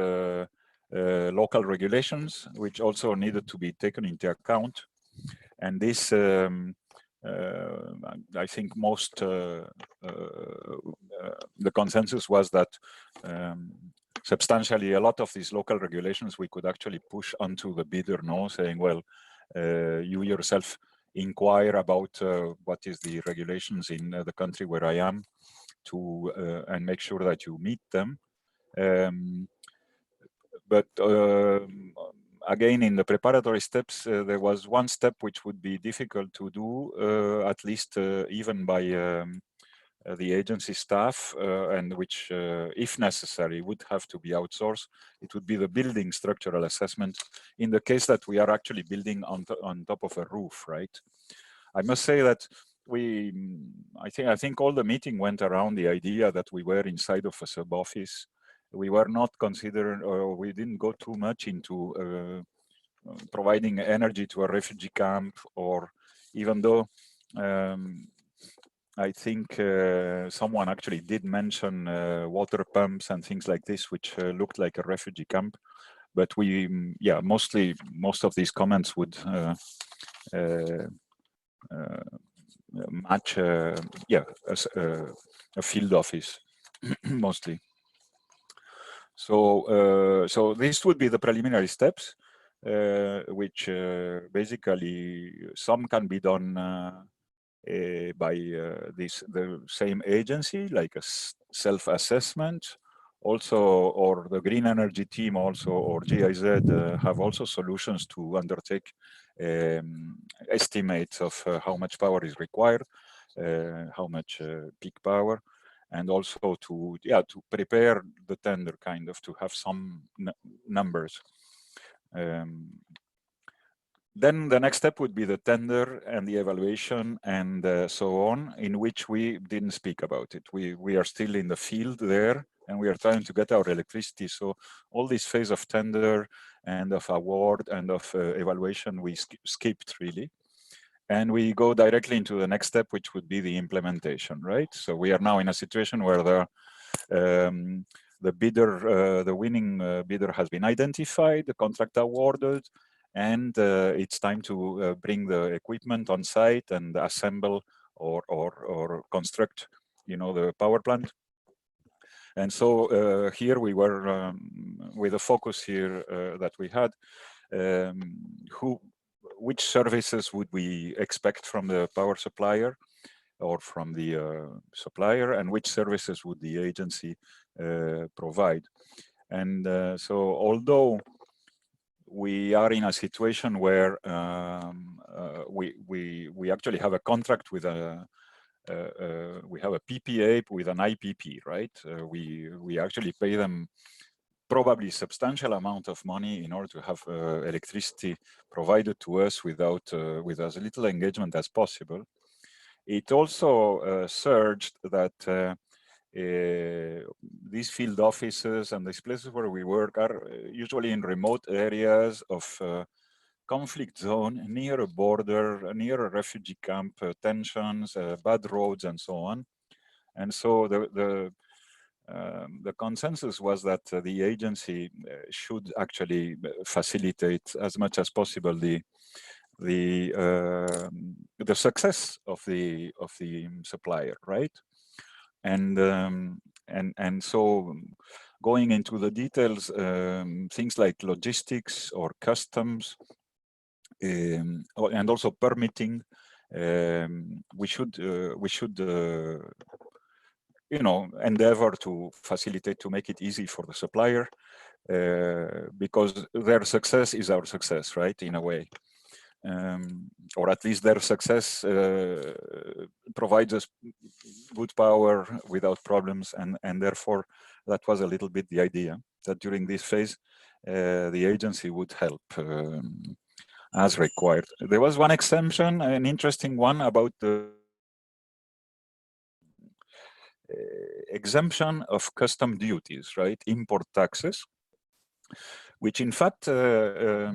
local regulations, which also needed to be taken into account. And this, I think most, the consensus was that substantially a lot of these local regulations we could actually push onto the bidder, saying, well, you yourself inquire about what is the regulations in the country where I am, to and make sure that you meet them. But again, in the preparatory steps, there was one step which would be difficult to do, at least even by the agency staff, and which, if necessary, would have to be outsourced. It would be the building structural assessment in the case that we are actually building on top of a roof, right? I must say that I think all the meeting went around the idea that we were inside of a sub office. We were not considering, or we didn't go too much into providing energy to a refugee camp, or even though I think someone actually did mention water pumps and things like this, which looked like a refugee camp. But yeah, most of these comments would match, yeah, a field office mostly. So, so this would be the preliminary steps, which basically some can be done by the same agency, like a self-assessment, also, or the green energy team also, or GIZ have also solutions to undertake estimates of how much power is required, how much peak power, and also to prepare the tender, kind of to have some numbers. Then the next step would be the tender and the evaluation and so on, in which we didn't speak about it. We are still in the field there, and we are trying to get our electricity. So all this phase of tender and of award and of evaluation, we skipped really. And we go directly into the next step, which would be the implementation, right? So we are now in a situation where the bidder, the winning bidder has been identified, the contract awarded, and it's time to bring the equipment on site and assemble or construct, you know, the power plant. And so here we were with a focus here that we had, which services would we expect from the power supplier or from the supplier, and which services would the agency provide. And so although we are in a situation where we actually have a contract with we have a PPA with an IPP, right? We actually pay them probably substantial amount of money in order to have electricity provided to us without with as little engagement as possible. It also surged that these field offices and these places where we work are usually in remote areas of conflict zone, near a border, near a refugee camp, tensions, bad roads, and so on. And so the consensus was that the agency should actually facilitate as much as possible the success of the supplier, right? And so going into the details, things like logistics or customs, and also permitting, we should you know, endeavor to facilitate, to make it easy for the supplier, because their success is our success, right, in a way. Or at least their success provides us good power without problems, and therefore that was a little bit the idea, that during this phase the agency would help as required. There was one exemption, an interesting one, about the exemption of custom duties, right, import taxes, which in fact, I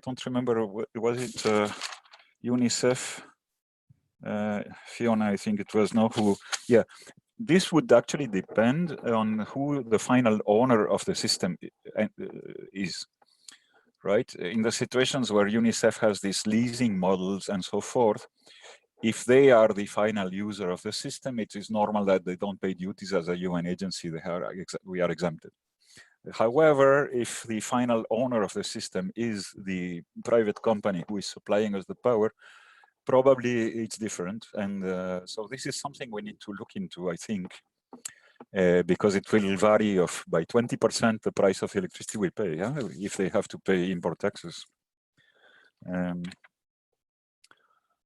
don't remember, was it UNICEF, Fiona, I think it was, no, who, yeah, this would actually depend on who the final owner of the system is, right? In the situations where UNICEF has these leasing models and so forth, if they are the final user of the system, it is normal that they don't pay duties as a UN agency. We are exempted. However, if the final owner of the system is the private company who is supplying us the power, probably it's different. And so this is something we need to look into, I think, because it will vary by 20% the price of electricity we pay, yeah? If they have to pay import taxes.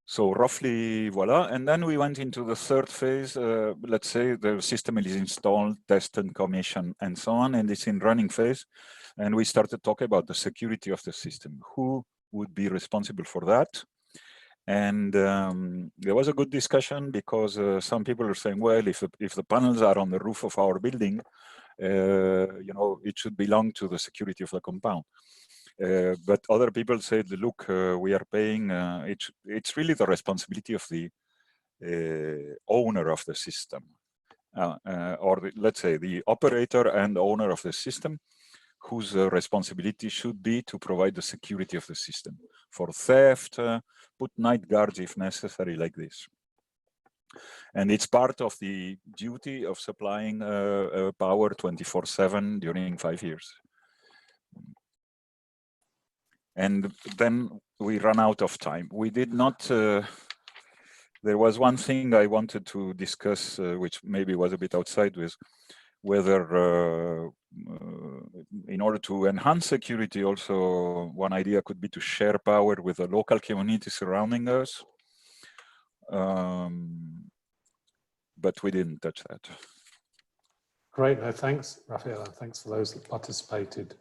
So roughly, voila. And then we went into the third phase. Let's say the system is installed, tested, commissioned, and so on, and it's in running phase. And we started talking about the security of the system. Who would be responsible for that? And there was a good discussion because some people are saying, well, if the panels are on the roof of our building, you know, it should belong to the security of the compound. But other people said, look, we are paying, it's really the responsibility of the owner of the system, let's say the operator and owner of the system, whose responsibility should be to provide the security of the system for theft, put night guards if necessary, like this. And it's part of the duty of supplying power 24/7 during 5 years. And then we ran out of time. We did not, there was one thing I wanted to discuss, which maybe was a bit outside, with whether in order to enhance security, also one idea could be to share power with the local community surrounding us. But we didn't touch that. Great, no, thanks, Raphael, and thanks for those that participated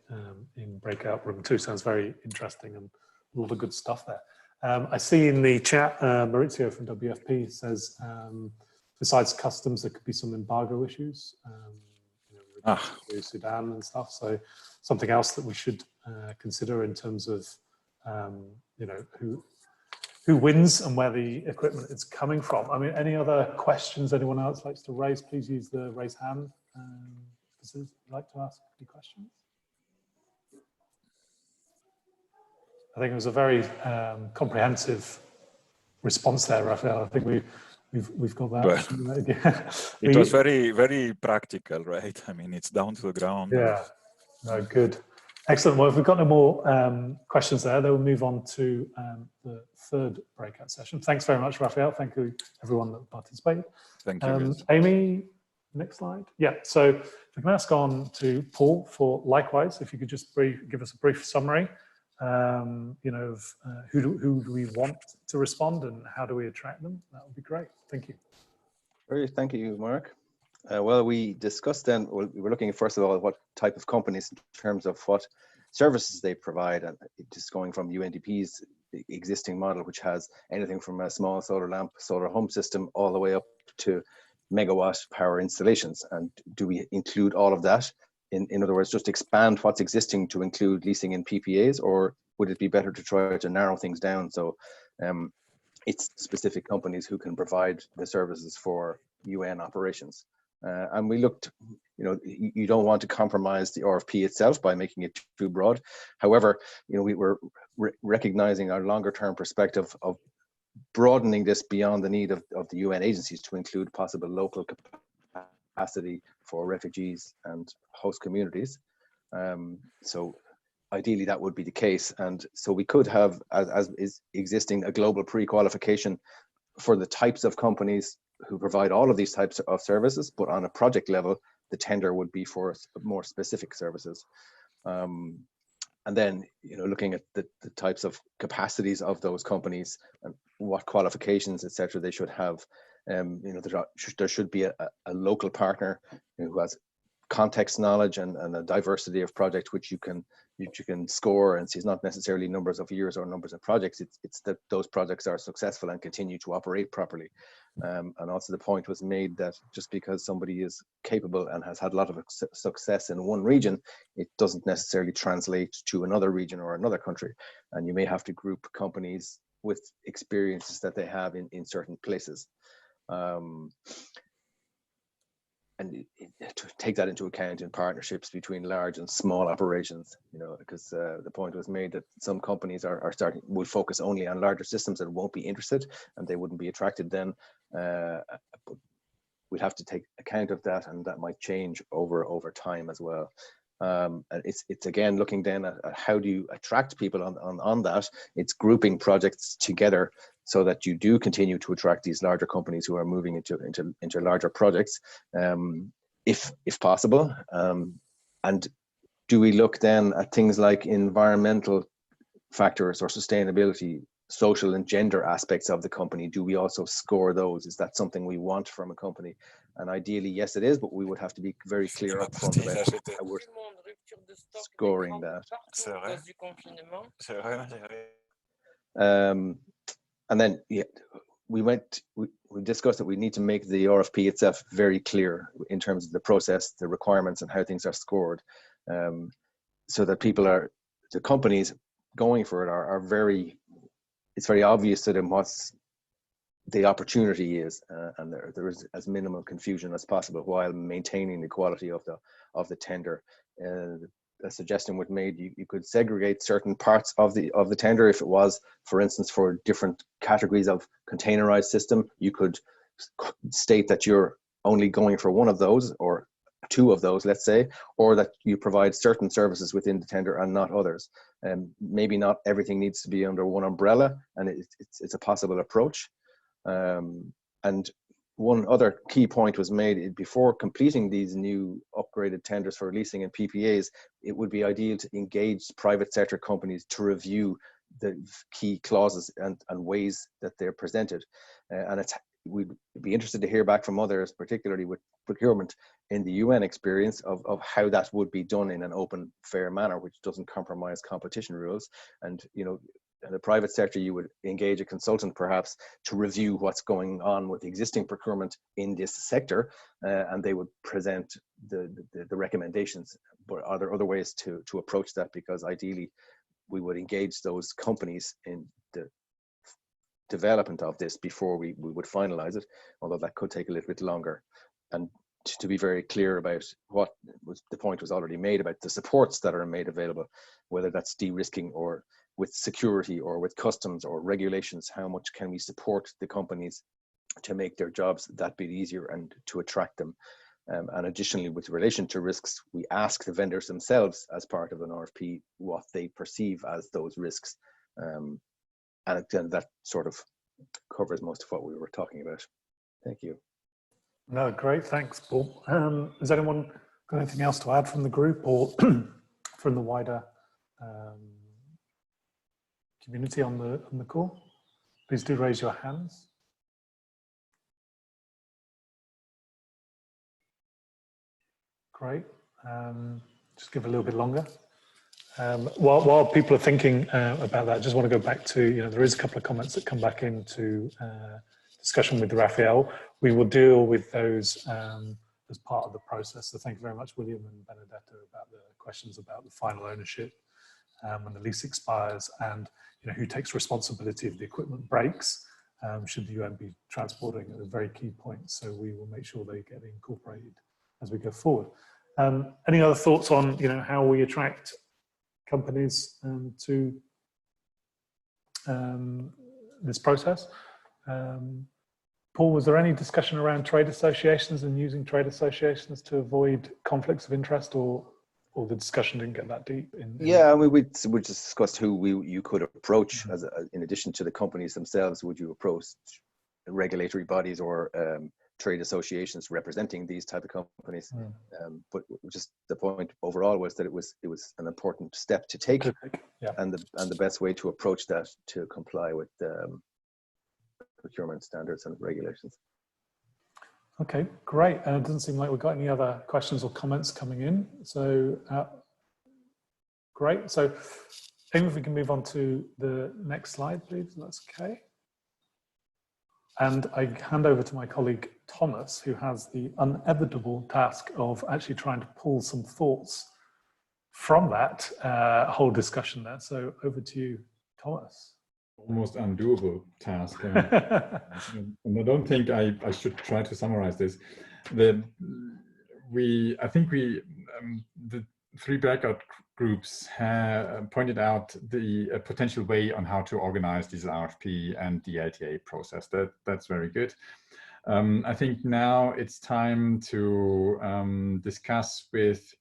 in breakout room 2. Sounds very interesting and a lot of good stuff there. I see in the chat, Maurizio from WFP says, besides customs, there could be some embargo issues, you know, to Sudan and stuff. So something else that we should consider in terms of, you know, who wins and where the equipment is coming from. I mean, any other questions anyone else likes to raise? Please use the raise hand. Does you like to ask any questions? I think it was a very comprehensive response there, Raphael. I think we've got that. Well, it was very, very practical, right? I mean, it's down to the ground. Yeah, no, good. Excellent. Well, if we've got no more questions there, then we'll move on to the third breakout session. Thanks very much, Raphael. Thank you, everyone that participated. Thank you. Amy, next slide. Yeah, so we can ask on to Paul for likewise, if you could just give us a brief summary, you know, of who do we want to respond and how do we attract them? That would be great. Thank you. Great, thank you, Mark. Well, we discussed then, we were looking first of all at what type of companies in terms of what services they provide, and just going from UNDP's existing model, which has anything from a small solar lamp, solar home system, all the way up to megawatt power installations. And do we include all of that? In other words, just expand what's existing to include leasing in PPAs, or would it be better to try to narrow things down? So it's specific companies who can provide the services for UN operations. And we looked, you know, you don't want to compromise the RfP itself by making it too broad. However, you know, we were recognizing our longer term perspective of broadening this beyond the need of the UN agencies to include possible local capacity for refugees and host communities. So ideally that would be the case. And so we could have, as is existing, a global pre-qualification for the types of companies who provide all of these types of services, but on a project level, the tender would be for more specific services. And then, you know, looking at the types of capacities of those companies and what qualifications, etc., they should have. You know, there should be a local partner who has context knowledge and a diversity of projects which you can score and see. It's not necessarily numbers of years or numbers of projects. It's that those projects are successful and continue to operate properly. And also the point was made that just because somebody is capable and has had a lot of success in one region, it doesn't necessarily translate to another region or another country. And you may have to group companies with experiences that they have in certain places. And to take that into account in partnerships between large and small operations, you know, because the point was made that some companies will focus only on larger systems and won't be interested, and they wouldn't be attracted then. But we'd have to take account of that, and that might change over time as well. And it's again looking then at how do you attract people on that. It's grouping projects together so that you do continue to attract these larger companies who are moving into larger projects, if possible. And do we look then at things like environmental factors or sustainability social and gender aspects of the company, do we also score those? Is that something we want from a company? And ideally, yes, it is, but we would have to be very clear up front about how we're scoring that. And then, yeah, we discussed that we need to make the RfP itself very clear in terms of the process, the requirements, and how things are scored, so that the companies going for it are very, it's very obvious to them what's the opportunity is, and there is as minimal confusion as possible while maintaining the quality of the tender. A suggestion was made, you could segregate certain parts of the tender. If it was, for instance, for different categories of containerized system, you could state that you're only going for one of those or two of those, let's say, or that you provide certain services within the tender and not others. And maybe not everything needs to be under one umbrella, and it's a possible approach. And one other key point was made: before completing these new upgraded tenders for leasing and PPAs, it would be ideal to engage private sector companies to review the key clauses and ways that they're presented. And we'd be interested to hear back from others, particularly with procurement in the UN experience, of how that would be done in an open, fair manner, which doesn't compromise competition rules. And, you know, in the private sector, you would engage a consultant perhaps to review what's going on with existing procurement in this sector, and they would present the recommendations. But are there other ways to approach that? Because ideally, we would engage those companies in the development of this before we would finalize it, although that could take a little bit longer. And to be very clear about what the point was already made about the supports that are made available, whether that's de-risking or with security or with customs or regulations, how much can we support the companies to make their jobs that bit easier and to attract them. And additionally, with relation to risks, we ask the vendors themselves as part of an RFP what they perceive as those risks. And again, that sort of covers most of what we were talking about. Thank you. No, great, thanks, Paul. Has anyone got anything else to add from the group or from the wider community on the call? Please do raise your hands. Great. Just give a little bit longer. While people are thinking about that, I just want to go back to, you know, there is a couple of comments that come back into discussion with Raphael. We will deal with those as part of the process. So thank you very much, William and Benedetto, about the questions about the final ownership when the lease expires, and you know, who takes responsibility if the equipment breaks, should the UN be transporting at a very key point. So we will make sure they get incorporated as we go forward. Any other thoughts on, you know, how we attract companies to this process? Paul, was there any discussion around trade associations and using trade associations to avoid conflicts of interest, or the discussion didn't get that deep? Yeah, I mean, we just discussed who you could approach as in addition to the companies themselves. Would you approach regulatory bodies or trade associations representing these type of companies? But just the point overall was that it was an important step to take, yeah. and the best way to approach that to comply with procurement standards and regulations. Okay, great. It doesn't seem like we've got any other questions or comments coming in. So great. So Amy, if we can move on to the next slide, please. That's okay. And I hand over to my colleague, Thomas, who has the inevitable task of actually trying to pull some thoughts from that whole discussion there. So over to you, Thomas. Almost undoable task. And I don't think I should try to summarize this. I think the three breakout groups have pointed out the potential way on how to organize this RfP and the LTA process. That's very good. I think now it's time to discuss with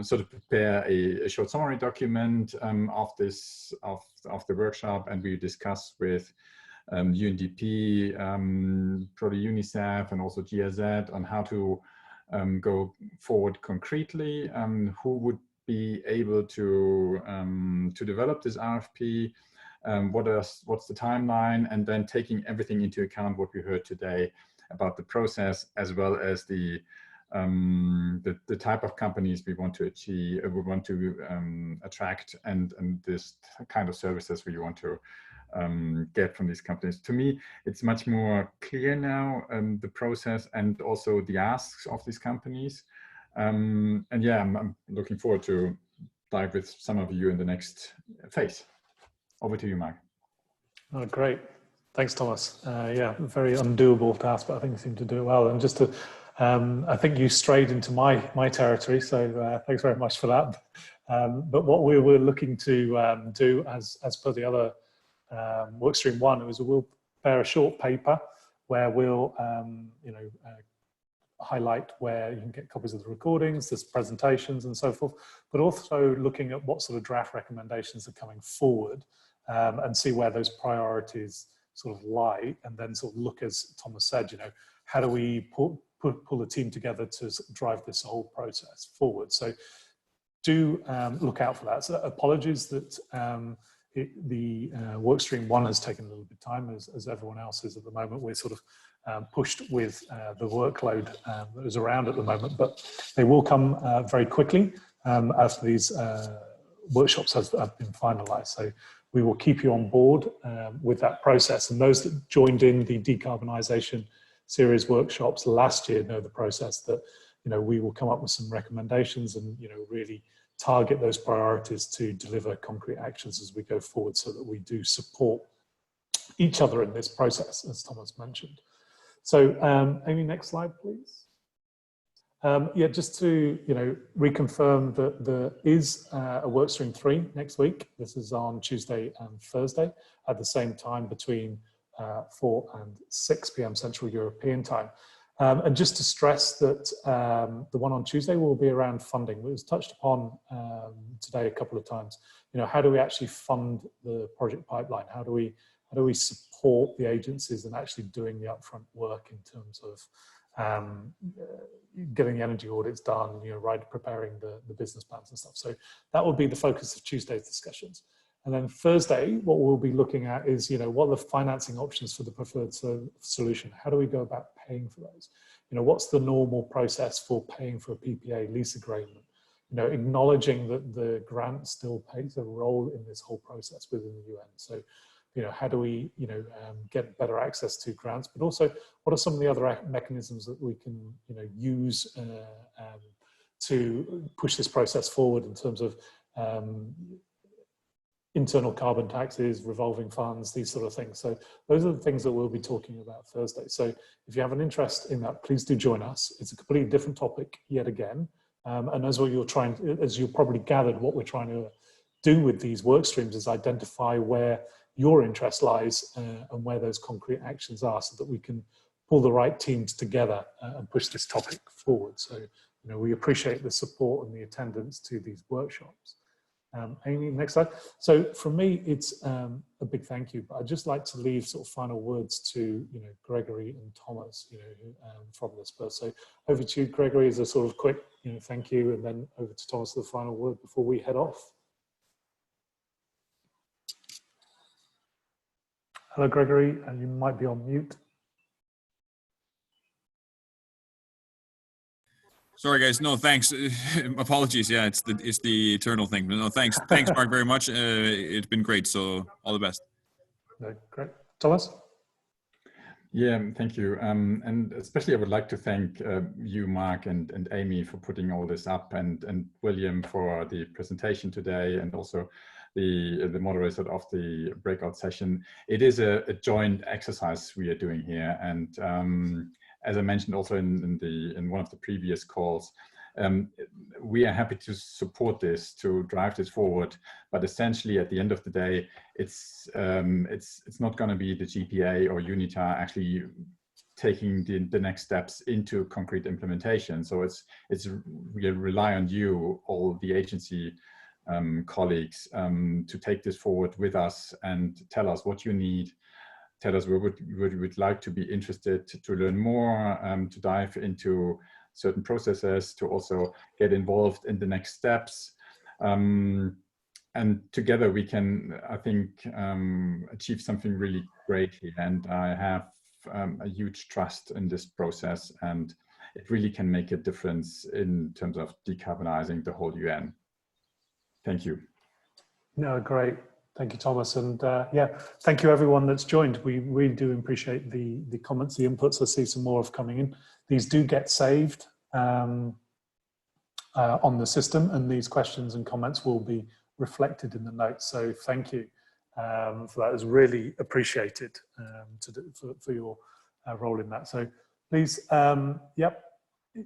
sort of prepare a short summary document of the workshop, and we discuss with UNDP, probably UNICEF, and also GIZ on how to go forward concretely. Who would be able to develop this RfP, what's the timeline, and then taking everything into account what we heard today about the process, as well as the type of companies we want to achieve, we want to attract, and this kind of services we want to get from these companies. To me, it's much more clear now, the process and also the asks of these companies. And yeah, I'm looking forward to dive with some of you in the next phase. Over to you, Mark. Oh, great. Thanks, Thomas. Yeah, very undoable task, but I think you seem to do it well. And just to, I think you strayed into my territory, so thanks very much for that. But what we were looking to do, as per the other Workstream 1, is we'll prepare a short paper where we'll, highlight where you can get copies of the recordings, there's presentations and so forth, but also looking at what sort of draft recommendations are coming forward, and see where those priorities sort of lie, and then sort of look, as Thomas said, how do we pull a team together to drive this whole process forward. So do look out for that. So apologies that the Workstream 1 has taken a little bit of time, as everyone else is at the moment. We're sort of pushed with the workload that is around at the moment, but they will come very quickly after these workshops have been finalized. So we will keep you on board with that process. And those that joined in the decarbonisation series workshops last year know the process, that we will come up with some recommendations and really target those priorities to deliver concrete actions as we go forward, so that we do support each other in this process, as Thomas mentioned. So Amy, next slide, please. Yeah, just to reconfirm that there is a Workstream 3 next week. This is on Tuesday and Thursday at the same time, between 4 and 6 p.m. Central European time. And just to stress that the one on Tuesday will be around funding. It was touched upon today a couple of times. How do we actually fund the project pipeline? How do we support the agencies in actually doing the upfront work in terms of getting the energy audits done, preparing the business plans and stuff. So that will be the focus of Tuesday's discussions. And then Thursday, what we'll be looking at is, what are the financing options for the preferred solution? How do we go about paying for those? What's the normal process for paying for a PPA lease agreement? Acknowledging that the grant still plays a role in this whole process within the UN. So, how do we, get better access to grants, but also what are some of the other mechanisms that we can, use to push this process forward in terms of internal carbon taxes, revolving funds, these sort of things. So those are the things that we'll be talking about Thursday. So if you have an interest in that, please do join us. It's a completely different topic yet again. And as you've probably gathered, what we're trying to do with these work streams is identify where your interest lies and where those concrete actions are, so that we can pull the right teams together and push this topic forward. So, we appreciate the support and the attendance to these workshops. Amy, next slide. So from me, it's a big thank you, but I'd just like to leave sort of final words to, Gregory and Thomas, from this burst. So over to you, Gregory, as a sort of quick, thank you, and then over to Thomas for the final word before we head off. Hello, Gregory, and you might be on mute. Sorry, guys. No, thanks. Apologies. Yeah, it's the eternal thing. But no, thanks, Mark, very much. It's been great. So all the best. Great, Thomas. Yeah, thank you. And especially I would like to thank you, Mark, and Amy for putting all this up, and William for the presentation today, and also the moderator of the breakout session. It is a joint exercise we are doing here, and as I mentioned also in one of the previous calls, we are happy to support this, to drive this forward. But essentially, at the end of the day, it's not going to be the GPA or UNITA actually taking the next steps into concrete implementation. So we rely on you, all the agency colleagues, to take this forward with us and tell us what you need. Tell us where you would like to be interested to learn more, to dive into certain processes, to also get involved in the next steps. And and together we can, I think, achieve something really great here. And I have a huge trust in this process, and it really can make a difference in terms of decarbonizing the whole UN. Thank you. No, great. Thank you, Thomas. And yeah, thank you everyone that's joined. We really do appreciate the comments, the inputs. I see some more of coming in. These do get saved on the system, and these questions and comments will be reflected in the notes. So thank you for that. It's really appreciated for your role in that. So please, yep,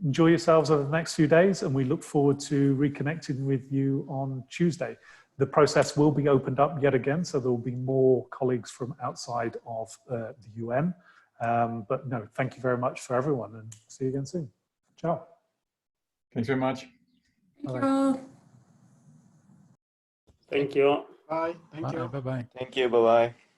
enjoy yourselves over the next few days, and we look forward to reconnecting with you on Tuesday. The process will be opened up yet again, so there will be more colleagues from outside of the UN. But no, thank you very much for everyone, and see you again soon. Ciao. Thanks very much. Thank you all. Thank you. Bye. Thank you. Bye-bye. Thank you. Bye-bye.